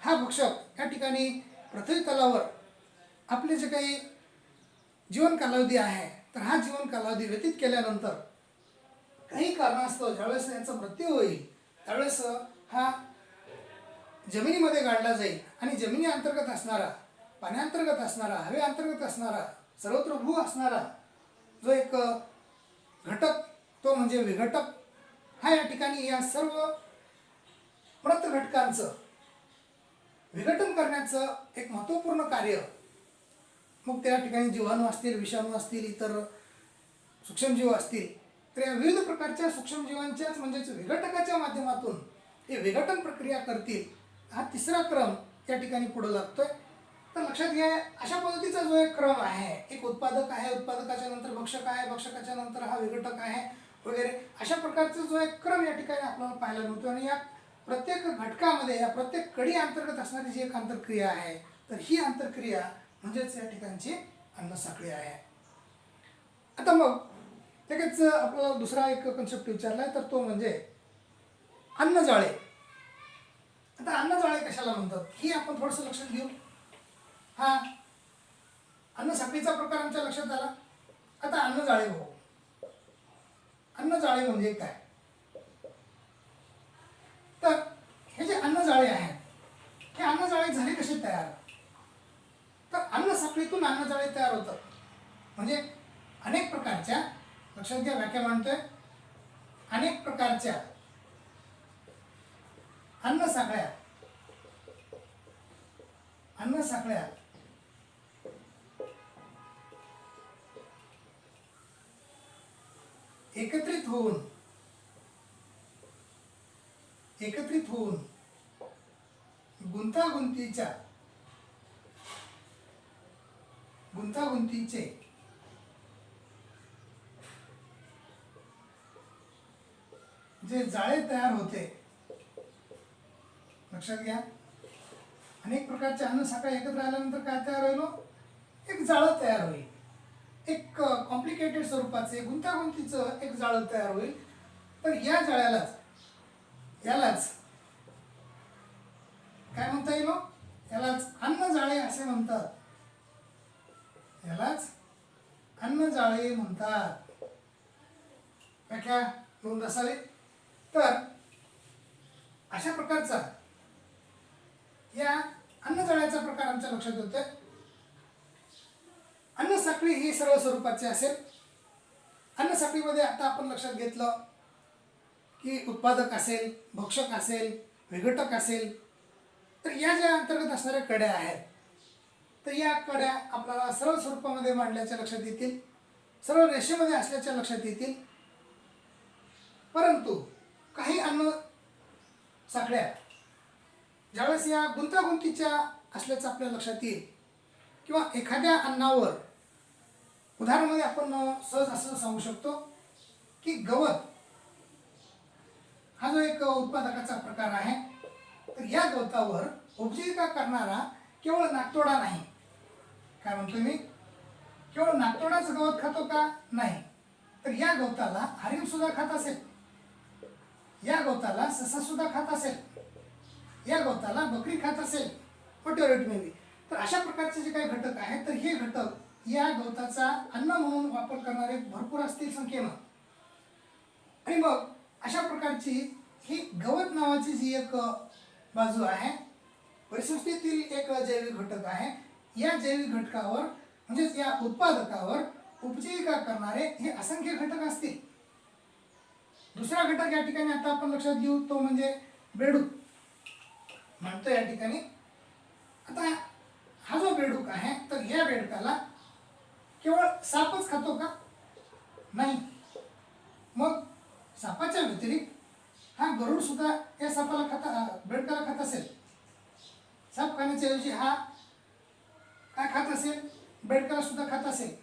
हा भक्षक या ठिकाणी पृथ्वी तलावर आपले जे काही जीवन कालावधी आहे, तर हा जीवन कालावधी व्यतीत केल्यानंतर काही कारणास्तव ज्यावेळेस याचा मृत्यू होईल त्यावेळेस हा जमिनीमध्ये गाडला जाईल आणि जमिनी अंतर्गत असणारा, पाण्याअंतर्गत असणारा, हवे अंतर्गत असणारा, सर्वत्र भू असणारा जो एक घटक तो म्हणजे विघटक हा या ठिकाणी या सर्व मृत घटकांचं विघटन करण्याचं एक महत्त्वपूर्ण कार्य, मग त्या ठिकाणी जीवाणू असतील, विषाणू असतील, इतर सूक्ष्मजीव असतील, तर या विविध प्रकारच्या सूक्ष्मजीवांच्याच म्हणजेच विघटकाच्या माध्यमातून हे विघटन प्रक्रिया करतील. हा तिसरा क्रम त्या ठिकाणी पुढे लागतोय. तर लक्षात घ्या, अशा पद्धतीचा जो एक क्रम आहे, एक उत्पादक आहे, उत्पादकाच्या नंतर भक्षक आहे, भक्षकाच्या नंतर हा विघटक आहे वगैरे, अशा प्रकारचा जो एक क्रम या ठिकाणी आपल्याला पाहायला मिळतो. आणि या प्रत्येक घटकामध्ये, या प्रत्येक कडी अंतर्गत असणारी जी एक आंतरक्रिया आहे, तर ही आंतरक्रिया म्हणजेच या ठिकाणची अन्न साखळी आहे. आता मग लगेच आपल्याला दुसरा एक कन्सेप्ट विचारला आहे, तर तो म्हणजे अन्नजाळे. आता अन्नजाळे कशाला म्हणतात ही आपण थोडंसं लक्षात घेऊ. हा अन्न साखळीचा प्रकार आमच्या लक्षात आला. आता अन्नजाळे बघू. अन्नजाळे म्हणजे काय? तर हे जे अन्नजाळे आहेत, हे अन्नजाळे झाले कसे तयार? तर अन्न साखळीतून अन्नजाळे तयार होतात. म्हणजे अनेक प्रकारच्या, लक्षात घ्या व्याख्या मांडतोय, अनेक प्रकारच्या अन्न साखळ्या एकत्रित होऊन गुंतागुंतीचे जे जाळे तयार होते. लक्षात घ्या, अनेक प्रकारच्या अन्न साखळ्या एकत्र आल्यानंतर काय तयार होईल? एक जाळं तयार होईल. एक कॉम्प्लिकेटेड स्वरूपाचे गुंतागुंतीचं एक जाळं तयार होईल. तर या जाळ्यालाच, यालाच काय म्हणता येईल? यालाच अन्नजाळे असे म्हणतात. यालाच अन्नजाळे म्हणतात. व्याख्या नोंद असावी. तर अशा प्रकारचा या अन्नजाळ्याचा प्रकार आमच्या लक्षात येतोय. अन्न साखळी ही सर्व स्वरूपाची असेल. अन्न साखळीमध्ये आता आपण लक्षात घेतलं की उत्पादक असेल, भक्षक असेल, विघटक असेल. तर या ज्या अंतर्गत असणाऱ्या कड्या आहेत, तर या कड्या आपल्याला सर्व स्वरूपामध्ये मांडल्याच्या लक्षात येतील, सर्व रेषेमध्ये असल्याच्या लक्षात येतील. परंतु काही अन्न साखळ्या ज्यावेळेस या गुंतागुंतीच्या असल्याचं आपल्या लक्षात येईल, किंवा एखाद्या अन्नावर उदाहरणामध्ये आपण सहज असं सांगू शकतो की गवत हा जो एक उत्पादकाचा प्रकार आहे, तर या गवतावर उपजीविका करणारा केवळ नागतोडा नाही. काय म्हणतो मी? केवळ नागतोडाच गवत खातो का? नाही. तर या गवताला हरिण सुद्धा खात असेल, या गवताला ससा सुद्धा खात असेल, या गवताला बकरी खात असेल, व्हॉटएव्हर इट मे बी. तर अशा प्रकारचे जे काही घटक आहेत, तर हे घटक या गवताचा अन्न म्हणून वापर करणारे भरपूर असतील संख्येनं. आणि मग अशा प्रकारची ही गवत नावाची जी एक बाजू आहे, परिसंस्थेतील एक जैविक घटक आहे. या जैविक घटकावर म्हणजेच या उत्पादकावर उपजीविका करणारे हे असंख्य घटक असतील. दुसरा घटक या ठिकाणी आता आपण लक्षात घेऊ, तो म्हणजे बेडूक म्हणतो या ठिकाणी. आता हा जो बेडूक आहे, तर या बेडकाला केवळ सापच खातो का? नाही. मग सापाच्या व्यतिरिक्त हा गरुड सुद्धा या सापाला बेडकाला खात असेल. साप खाण्याच्या ऐवजी हा काय खात असेल? बेडकाला सुद्धा खात असेल.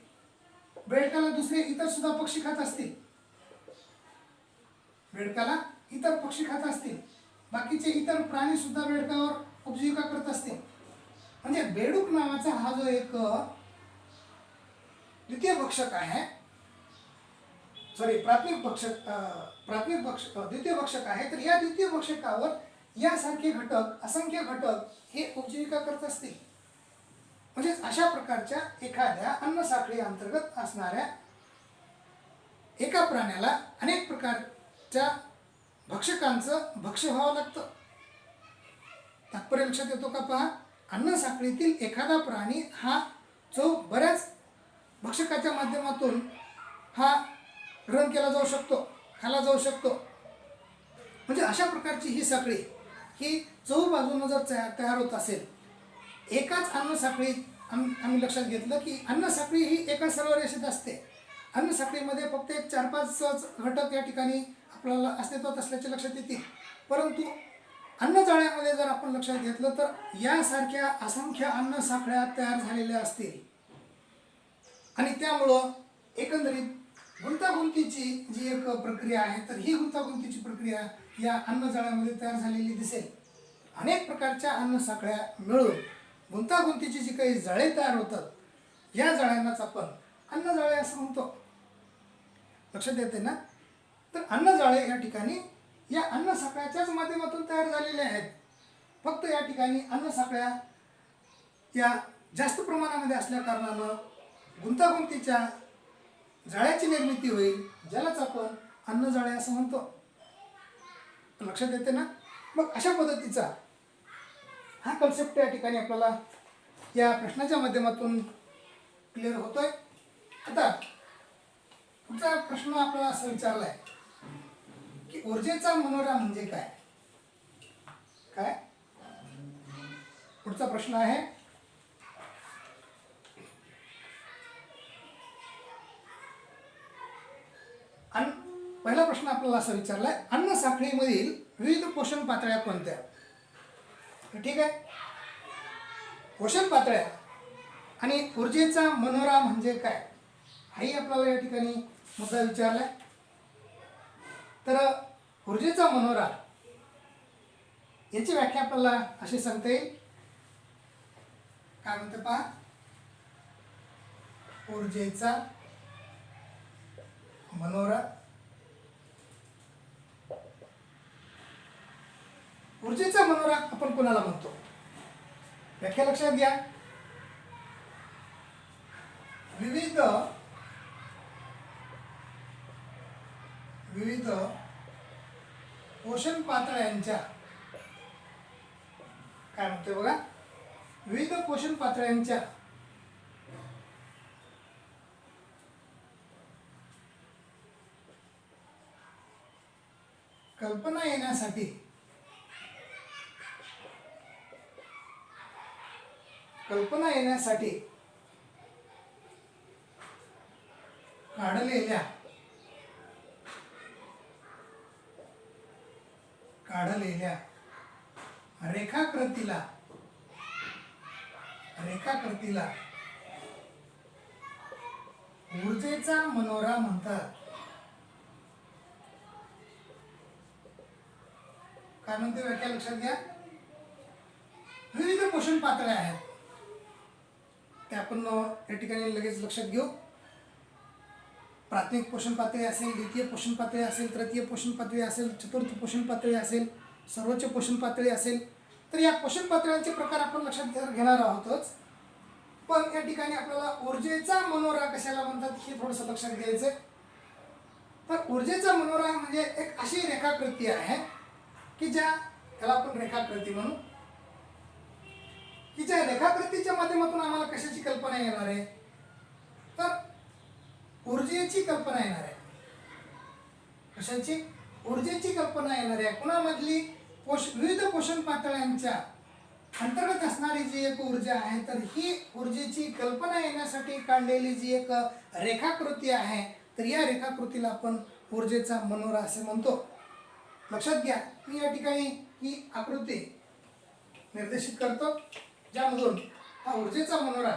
बेडकाला दुसरे इतर सुद्धा पक्षी खात असतील. बेडकाला इतर पक्षी खात असतील. बाकीचे इतर प्राणी सुद्धा बेडकावर उपजीविका करत असतील. म्हणजे बेडूक नावाचा हा जो एक द्वितीय भक्षक आहे, द्वितीय भक्षक आहे. तर या द्वितीय भक्षकावर यासारखे घटक, असंख्य घटक हे उपजीविका करत असतील. म्हणजे अशा प्रकारच्या एखाद्या अन्न साखळी अंतर्गत असणाऱ्या एका प्राण्याला अनेक प्रकारच्या भक्षकांचं भक्ष्य व्हावं लागतं. तात्पर्य लक्षात येतो का? पहा, अन्न साखळीतील एखादा प्राणी हा जो बऱ्याच भक्षकाच्या माध्यमातून हा ग्रहण केला जाऊ शकतो, खाला जाऊ शकतो. म्हणजे अशा प्रकारची ही साखळी ही चहूबाजूनं जर तयार होत असेल, एकाच अन्न साखळीत आम्ही लक्षात घेतलं की अन्न साखळी ही एका सरळ रेषेत असते. अन्न साखळीमध्ये फक्त एक 4-5 घटक या ठिकाणी आपल्याला अस्तित्वात असल्याचे लक्षात येतील. परंतु अन्नजाळ्यामध्ये जर आपण लक्षात घेतलं तर यासारख्या असंख्य अन्न साखळ्या तयार झालेल्या असतील. आणि त्यामुळं एकंदरीत गुंतागुंतीची जी एक प्रक्रिया आहे, तर ही गुंतागुंतीची प्रक्रिया या अन्नजाळ्यामध्ये तयार झालेली दिसेल. अनेक प्रकारच्या अन्न साखळ्या मिळून गुंतागुंतीची जी काही जाळे तयार होतात, या जाळ्यांनाच आपण अन्नजाळे असं म्हणतो. लक्षात येते ना? तर अन्नजाळे या ठिकाणी या अन्न साखळ्याच्याच माध्यमातून तयार झालेल्या आहेत. फक्त या ठिकाणी अन्न साखळ्या या जास्त प्रमाणामध्ये असल्या कारणानं गुंतागुंतीच्या जाळ्याची निर्मिती होईल, ज्यालाच आपण अन्नजाळे असं म्हणतो. लक्षात येते ना? मग अशा पद्धतीचा हा कन्सेप्ट या ठिकाणी आपल्याला या प्रश्नाच्या माध्यमातून क्लिअर होतोय. आता पुढचा प्रश्न आपल्याला असा विचारला आहे की ऊर्जेचा मनोरा म्हणजे काय? काय पुढचा प्रश्न आहे, पहिला प्रश्न आपल्याला असा विचारलाय, अन्न साखळीमधील विविध पोषण पातळ्या कोणत्या? ठीक आहे. पोषण पातळ्या आणि ऊर्जेचा मनोरा म्हणजे काय, हाही आपल्याला या ठिकाणी मुद्दा विचारलाय. तर ऊर्जेचा मनोरा याची व्याख्या आपल्याला अशी सांगता येईल. काय म्हणते पहा, ऊर्जेचा मनोरा. ऊर्जेचा मनोरा आपण कोणाला म्हणतो? व्याख्या लक्षात घ्या. विविध पोषण पातळ्यांच्या, काय म्हणते बघा, विविध पोषण पातळ्यांच्या कल्पना येण्यासाठी काढलेल्या रेखाकृतीला ऊर्जेचा मनोरा म्हणतात. काय म्हणते व्याख्या लक्षात घ्या. विविध पोषण पातळ्या आहेत, ते आपण या ठिकाणी लगेच लक्षात घेऊ. प्राथमिक पोषण पातळी असेल, द्वितीय पोषण पातळी असेल, तृतीय पोषण पातळी असेल, चतुर्थ पोषण पातळी असेल, सर्वोच्च पोषण पातळी असेल. तर या पोषण पातळ्यांचे प्रकार आपण लक्षात घेणार आहोतच. पण या ठिकाणी आपल्याला ऊर्जेचा मनोरा कशाला म्हणतात हे थोडंसं लक्षात घ्यायचं. तर ऊर्जेचा मनोरा म्हणजे एक अशी रेखाकृती आहे की त्याला आपण रेखाकृती म्हणू, की ज्या रेखाकृतीच्या माध्यमातून आम्हाला कशाची कल्पना येणार आहे, तर ऊर्जेची कल्पना येणार आहे. कशाची? ऊर्जेची कल्पना येणार आहे. कुणामधली? विविध पोषण पातळ्यांच्या अंतर्गत असणारी जी एक ऊर्जा आहे, तर ही ऊर्जेची कल्पना येण्यासाठी काढलेली जी एक रेखाकृती आहे, तर या रेखाकृतीला आपण ऊर्जेचा मनोरा असे म्हणतो. लक्षात घ्या, मी या ठिकाणी ही आकृती निर्देशित करतो, ज्यामधून हा ऊर्जेचा मनोरा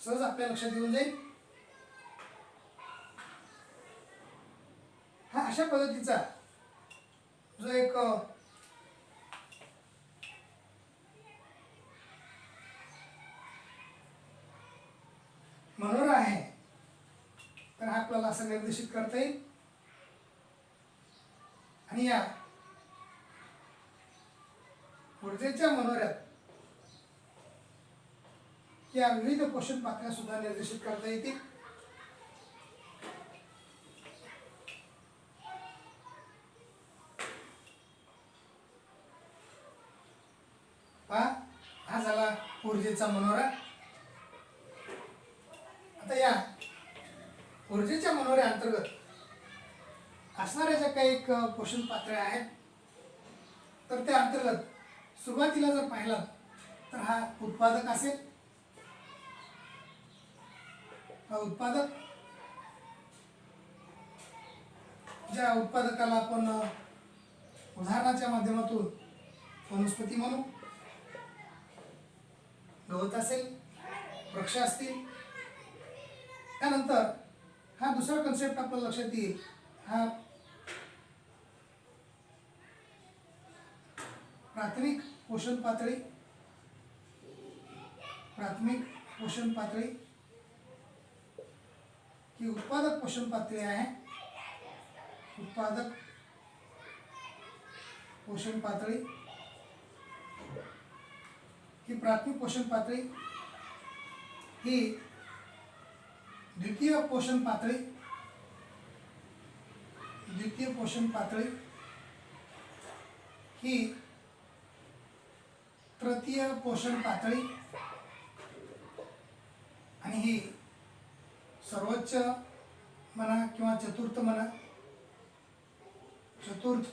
सहज आपल्या लक्षात येऊन जाईल. हा अशा पद्धतीचा जो एक मनोरा आहे, तर हा आपल्याला असं निर्देशित करता येईल. आणि या ऊर्जेच्या मनोऱ्यात या विविध पोषण पातळ्या सुद्धा निर्देशित करता येतील. हा झाला ऊर्जेचा मनोरा. आता या ऊर्जेच्या मनोऱ्या अंतर्गत असणाऱ्या ज्या काही एक पोषण पातळ्या आहेत, तर त्या अंतर्गत सुरुवातीला जर पाहिला तर हा उत्पादक असेल. हा उत्पादक, ज्या उत्पादकाला आपण उदाहरणाच्या माध्यमातून वनस्पती म्हणू, गवत असेल, वृक्ष असतील. त्यानंतर हा दुसरा कन्सेप्ट आपल्या लक्षात येईल, हा प्राथमिक पोषण पातळी. प्राथमिक पोषण पातळी ही उत्पादक पोषण पातळी आहे. उत्पादक पोषण पातळी ही प्राथमिक पोषण पातळी ही द्वितीय पोषण पातळी, द्वितीय पोषण पातळी ही तृतीय पोषण पातळी, आणि ही सर्वोच्च म्हणा किंवा चतुर्थ म्हणा, चतुर्थ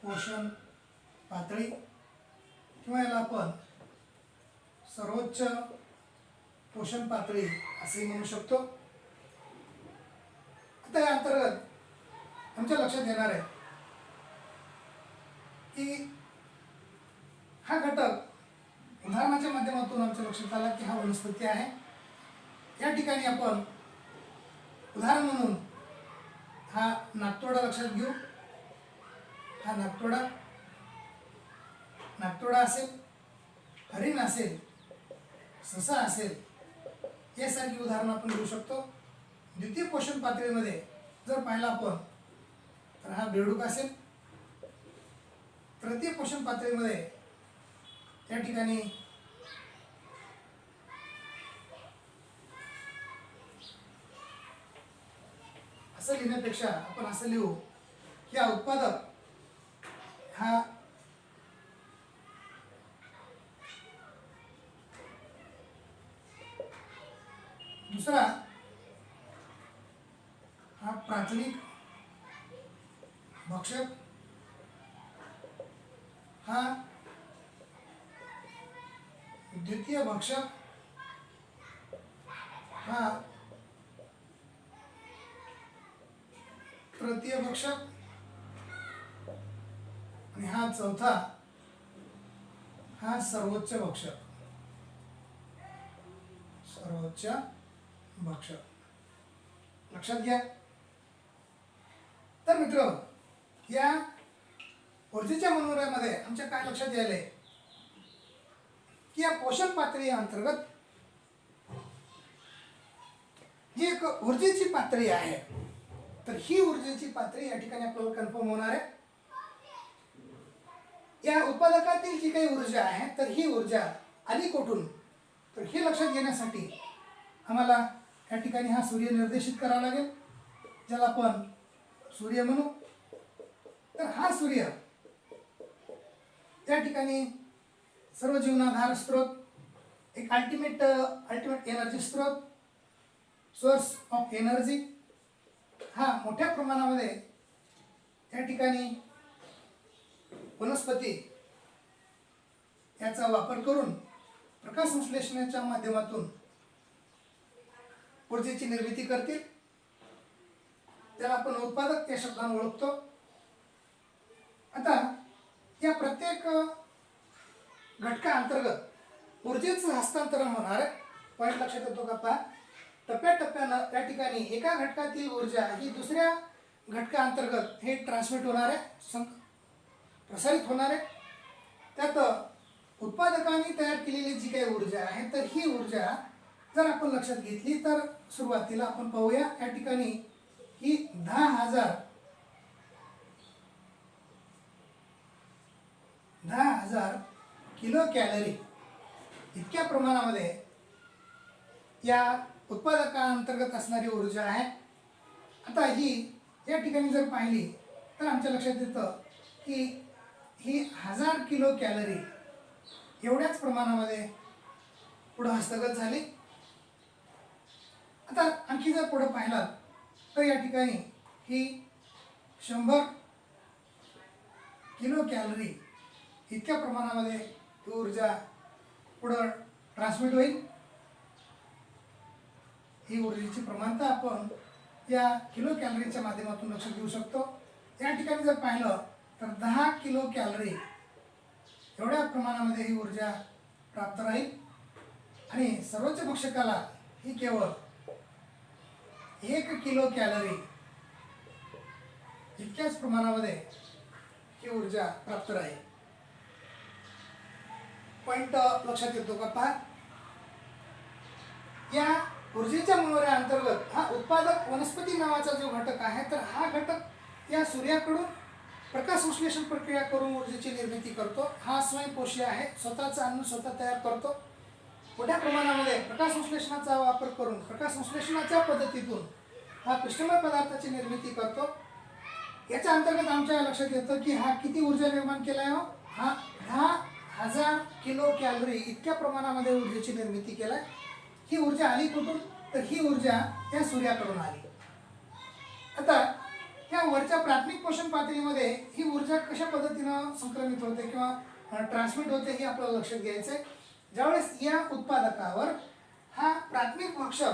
पोषण पातळी, किंवा याला आपण सर्वोच्च पोषण पातळी असे म्हणू शकतो. आता या अंतर्गत आमच्या लक्षात येणार आहे की हा घटक उदाहरणाच्या माध्यमातून आमच्या लक्षात आला की हा वनस्पती आहे. या ठिकाणी आपण उदाहरण म्हणून हा नागतोडा लक्षात घेऊ. हा नागतोडा, नागतोडा असेल, हरिण असेल, ससा असेल, यासारखी उदाहरणं आपण घेऊ शकतो. द्वितीय पोषण पातळीमध्ये जर पाहिलं आपण तर हा बेडूक असेल. तृतीय पोषण पातळीमध्ये त्या ठिकाणी असं लिहिण्यापेक्षा आपण असं लिहू की हा उत्पादक हा दुसरा, हा प्राथमिक भक्षक, हा द्वितीय भक्षक, हा तृतीय भक्षक, आणि हा चौथा, हा सर्वोच्च भक्षक. सर्वोच्च भक्षक लक्षात घ्या. तर मित्र, या ऊर्जेच्या मनोऱ्यामध्ये आमच्या काय लक्षात यायलंय की या पोषण पातळी अंतर्गत जी एक ऊर्जेची पातळी आहे, तर ही ऊर्जेची पातळी या ठिकाणी आपल्याला कन्फर्म होणार आहे. या उत्पादकातील जी काही ऊर्जा आहे, तर ही ऊर्जा आली कुठून, तर हे लक्षात घेण्यासाठी आम्हाला या ठिकाणी हा सूर्य निर्देशित करावा लागेल, ज्याला आपण सूर्य म्हणू. तर हा सूर्य या ठिकाणी सर्व जीवनाधार स्रोत, एक अल्टिमेट एनर्जी स्रोत, सोर्स ऑफ एनर्जी हा मोठ्या प्रमाणामध्ये या ठिकाणी वनस्पती याचा वापर करून प्रकाश संश्लेषणाच्या माध्यमातून ऊर्जेची निर्मिती करतील. त्याला आपण उत्पादक या शब्दाने ओळखतो. आता या प्रत्येक घटकाअंतर्गत ऊर्जेचं हस्तांतरण होणार आहे. पॉईंट लक्षात येतो का पहा. टप्प्याटप्प्यानं त्या ठिकाणी एका घटकातील ऊर्जा ही दुसऱ्या घटकाअंतर्गत हे ट्रान्समिट होणार आहे, प्रसारित होणार आहे. त्यात उत्पादकांनी तयार केलेली जी काही ऊर्जा आहे तर ही ऊर्जा जर आपण लक्षात घेतली तर सुरुवातीला आपण पाहूया या ठिकाणी ही 10,000 किलो कॅलरी इतक्या प्रमाणामध्ये या उत्पादकांतर्गत असणारी ऊर्जा आहे. आता ही या ठिकाणी जर पाहिली तर आमच्या लक्षात येतं की ही 1000 किलो कॅलरी एवढ्याच प्रमाणामध्ये पुढं हस्तगत झाली. आता आणखी जर पुढं पाहिलं तर या ठिकाणी ही 100 किलो कॅलरी इतक्या प्रमाणामध्ये ही ऊर्जा पुढं ट्रान्समिट होईल. ही ऊर्जेची प्रमाणता आपण या किलो कॅलरीच्या माध्यमातून लक्षात घेऊ शकतो. या ठिकाणी जर पाहिलं तर 10 किलो कॅलरी एवढ्या प्रमाणामध्ये ही ऊर्जा प्राप्त राहील आणि सर्वोच्च भक्षकाला ही केवळ 1 किलो कॅलरी इतक्याच प्रमाणामध्ये ही ऊर्जा प्राप्त राहील. पॉइंट लक्षात येतो का पहा. या ऊर्जेच्या मनोऱ्याअंतर्गत हा उत्पादक वनस्पती नावाचा जो घटक आहे तर हा घटक या सूर्याकडून प्रकाश संश्लेषण प्रक्रिया करून ऊर्जेची निर्मिती करतो. हा स्वयंपोषी आहे, स्वतःचं अन्न स्वतः तयार करतो. मोठ्या प्रमाणामध्ये प्रकाश संश्लेषणाचा वापर करून प्रकाश संश्लेषणाच्या पद्धतीतून हा पिष्टमय पदार्थाची निर्मिती करतो. याच्या अंतर्गत आमच्या लक्षात येतं की हा किती ऊर्जा निर्माण केलाय हो. हा 10,000 किलो कॅलरी इतक्या प्रमाणामध्ये ऊर्जेची निर्मिती केलाय. ही ऊर्जा आली कुठून तर ही ऊर्जा या सूर्याकडून आली. आता या वरच्या प्राथमिक पोषण पातळीमध्ये ही ऊर्जा कशा पद्धतीनं संक्रमित होते किंवा ट्रान्समिट होते हे आपल्याला लक्षात घ्यायचं आहे. ज्यावेळेस या उत्पादकावर हा प्राथमिक भक्षक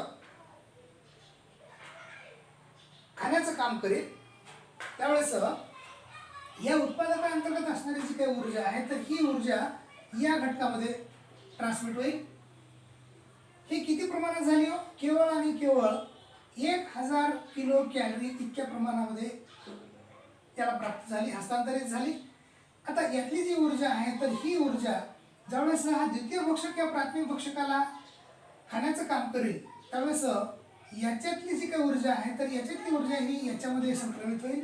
खाण्याचं काम करेल त्यावेळेस या उत्पादकांतर्गत असणारी जी काही ऊर्जा आहे तर ही ऊर्जा या घटकामध्ये ट्रान्समिट होईल. ही किती प्रमाणात झाली हो. केवळ आणि केवळ 1000 किलो कॅलरी इतक्या प्रमाणामध्ये त्याला प्राप्त झाली, हस्तांतरित झाली. आता यातली जी ऊर्जा आहे तर ही ऊर्जा ज्यावेळेस हा द्वितीय भक्षक किंवा प्राथमिक भक्षकाला खाण्याचं काम करेल त्यावेळेस याच्यातली जी काही ऊर्जा आहे तर याच्यातली ऊर्जा ही याच्यामध्ये संक्रमित होईल,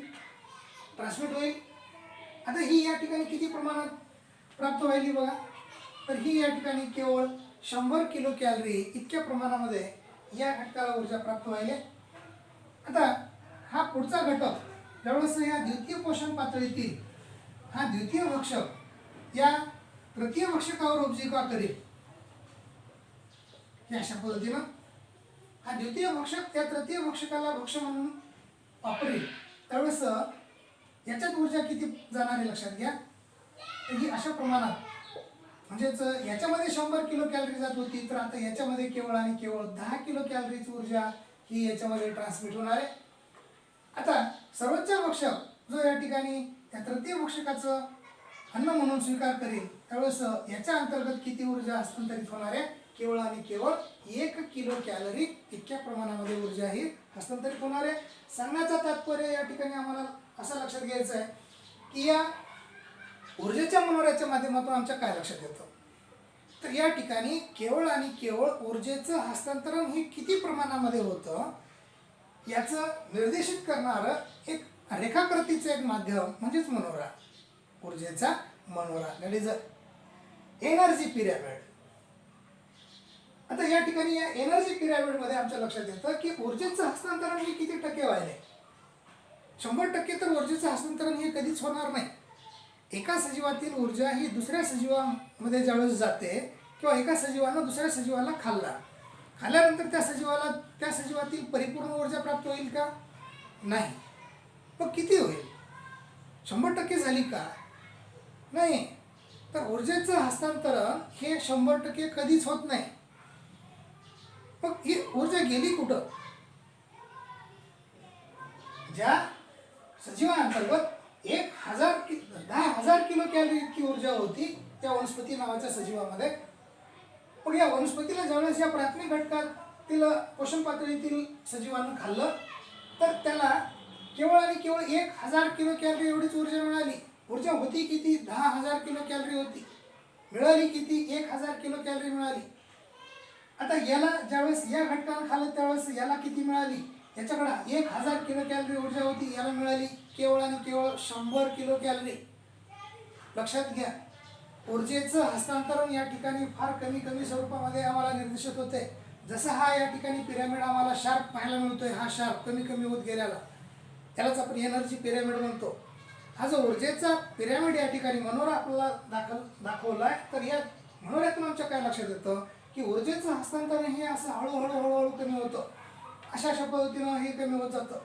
ट्रान्समिट होईल. आता ही या ठिकाणी किती प्रमाणात प्राप्त व्हायली बघा. तर ही या ठिकाणी केवळ 100 किलो कॅलरी इतक्या प्रमाणामध्ये या घटकाला ऊर्जा प्राप्त व्हायली. आता हा पुढचा घटक ज्यावेळेस या द्वितीय पोषण पातळीतील हा द्वितीय भक्षक या तृतीय भक्षकावर उपजीविका करेल. या अशा पद्धतीनं हा द्वितीय भक्षक या तृतीय भक्षकाला भक्ष म्हणून वापरेल त्यावेळेस याच्यात ऊर्जा किती जाणार आहे लक्षात घ्या. तर ही अशा प्रमाणात म्हणजेच याच्यामध्ये 100 किलो कॅलरी जात होती तर आता याच्यामध्ये केवळ आणि केवळ 10 किलो कॅलरीची ऊर्जा ही याच्यामध्ये ट्रान्समिट होणार आहे. आता सर्वोच्च भक्षक जो या ठिकाणी या तृतीय भक्षकाचं अन्न म्हणून स्वीकार करेल त्यावेळेस याच्या अंतर्गत किती ऊर्जा हस्तांतरित होणार आहे. केवळ आणि केवळ 1 किलो कॅलरी इतक्या प्रमाणामध्ये ऊर्जा ही हस्तांतरित होणार आहे. सांगण्याचं तात्पर्य या ठिकाणी आम्हाला असं लक्षात घ्यायचं आहे की या ऊर्जेच्या मनोऱ्याच्या माध्यमातून आमच्या काय लक्षात येतं तर या ठिकाणी केवळ आणि केवळ ऊर्जेचं हस्तांतरण हे किती प्रमाणामध्ये होतं याचं निर्देशित करणारं एक रेखाकृतीचं एक माध्यम म्हणजेच मनोरा. ऊर्जेचा मनोरा दॅट इज एनर्जी पिरॅमिड. आता या ठिकाणी या एनर्जी पिरॅमिडमध्ये आमच्या लक्षात येतं की ऊर्जेचं हस्तांतरण हे किती टक्के व्हायलंय. 100% तर ऊर्जेचं हस्तांतरण हे कधीच होणार नाही. एका सजीवातील ऊर्जा ही दुसऱ्या सजीवामध्ये ज्यावेळेस जाते किंवा एका सजीवानं दुसऱ्या सजीवाला खाल्ल्यानंतर त्या सजीवातील परिपूर्ण ऊर्जा प्राप्त होईल का? नाही. मग किती होईल? 100% झाली का? नाही. तर ऊर्जेचं हस्तांतरण हे 100% कधीच होत नाही. मग ही ऊर्जा गेली कुठं? ज्या सजीवांतर्गत 10,000 किलो कॅलरी इतकी ऊर्जा होती त्या वनस्पती नावाच्या सजीवामध्ये, मग या वनस्पतीला ज्यावेळेस या प्राथमिक घटकातील पोषण पातळीतील सजीवांना खाल्लं तर त्याला केवळ आणि केवळ 1,000 किलो कॅलरी एवढीच ऊर्जा मिळाली. ऊर्जा होती किती? 10,000 किलो कॅलरी होती. मिळाली किती? 1,000 किलो कॅलरी मिळाली. आता याला ज्यावेळेस या घटकानं खाल्लं त्यावेळेस याला किती मिळाली? याच्याकडे 1,000 किलो कॅलरी ऊर्जा होती, याला मिळाली केवळ आणि केवळ 100 किलो कॅलरी. लक्षात घ्या, ऊर्जेचं हस्तांतरण या ठिकाणी फार कमी स्वरूपामध्ये आम्हाला निर्देशित होते. जसं हा या ठिकाणी पिरॅमिड आम्हाला शार्प पाहायला मिळतोय, हा शार्प कमी होत गेलेला, त्यालाच आपण एनर्जी पिरॅमिड म्हणतो. हा जो ऊर्जेचा पिरॅमिड या ठिकाणी मनोरा आपल्याला दाखवलाय, तर या मनोऱ्यातून आमच्या काय लक्षात येतं की ऊर्जेचं हस्तांतरण हे असं हळूहळू कमी होतं. अशा पद्धतीनं हे कमी होत जातं.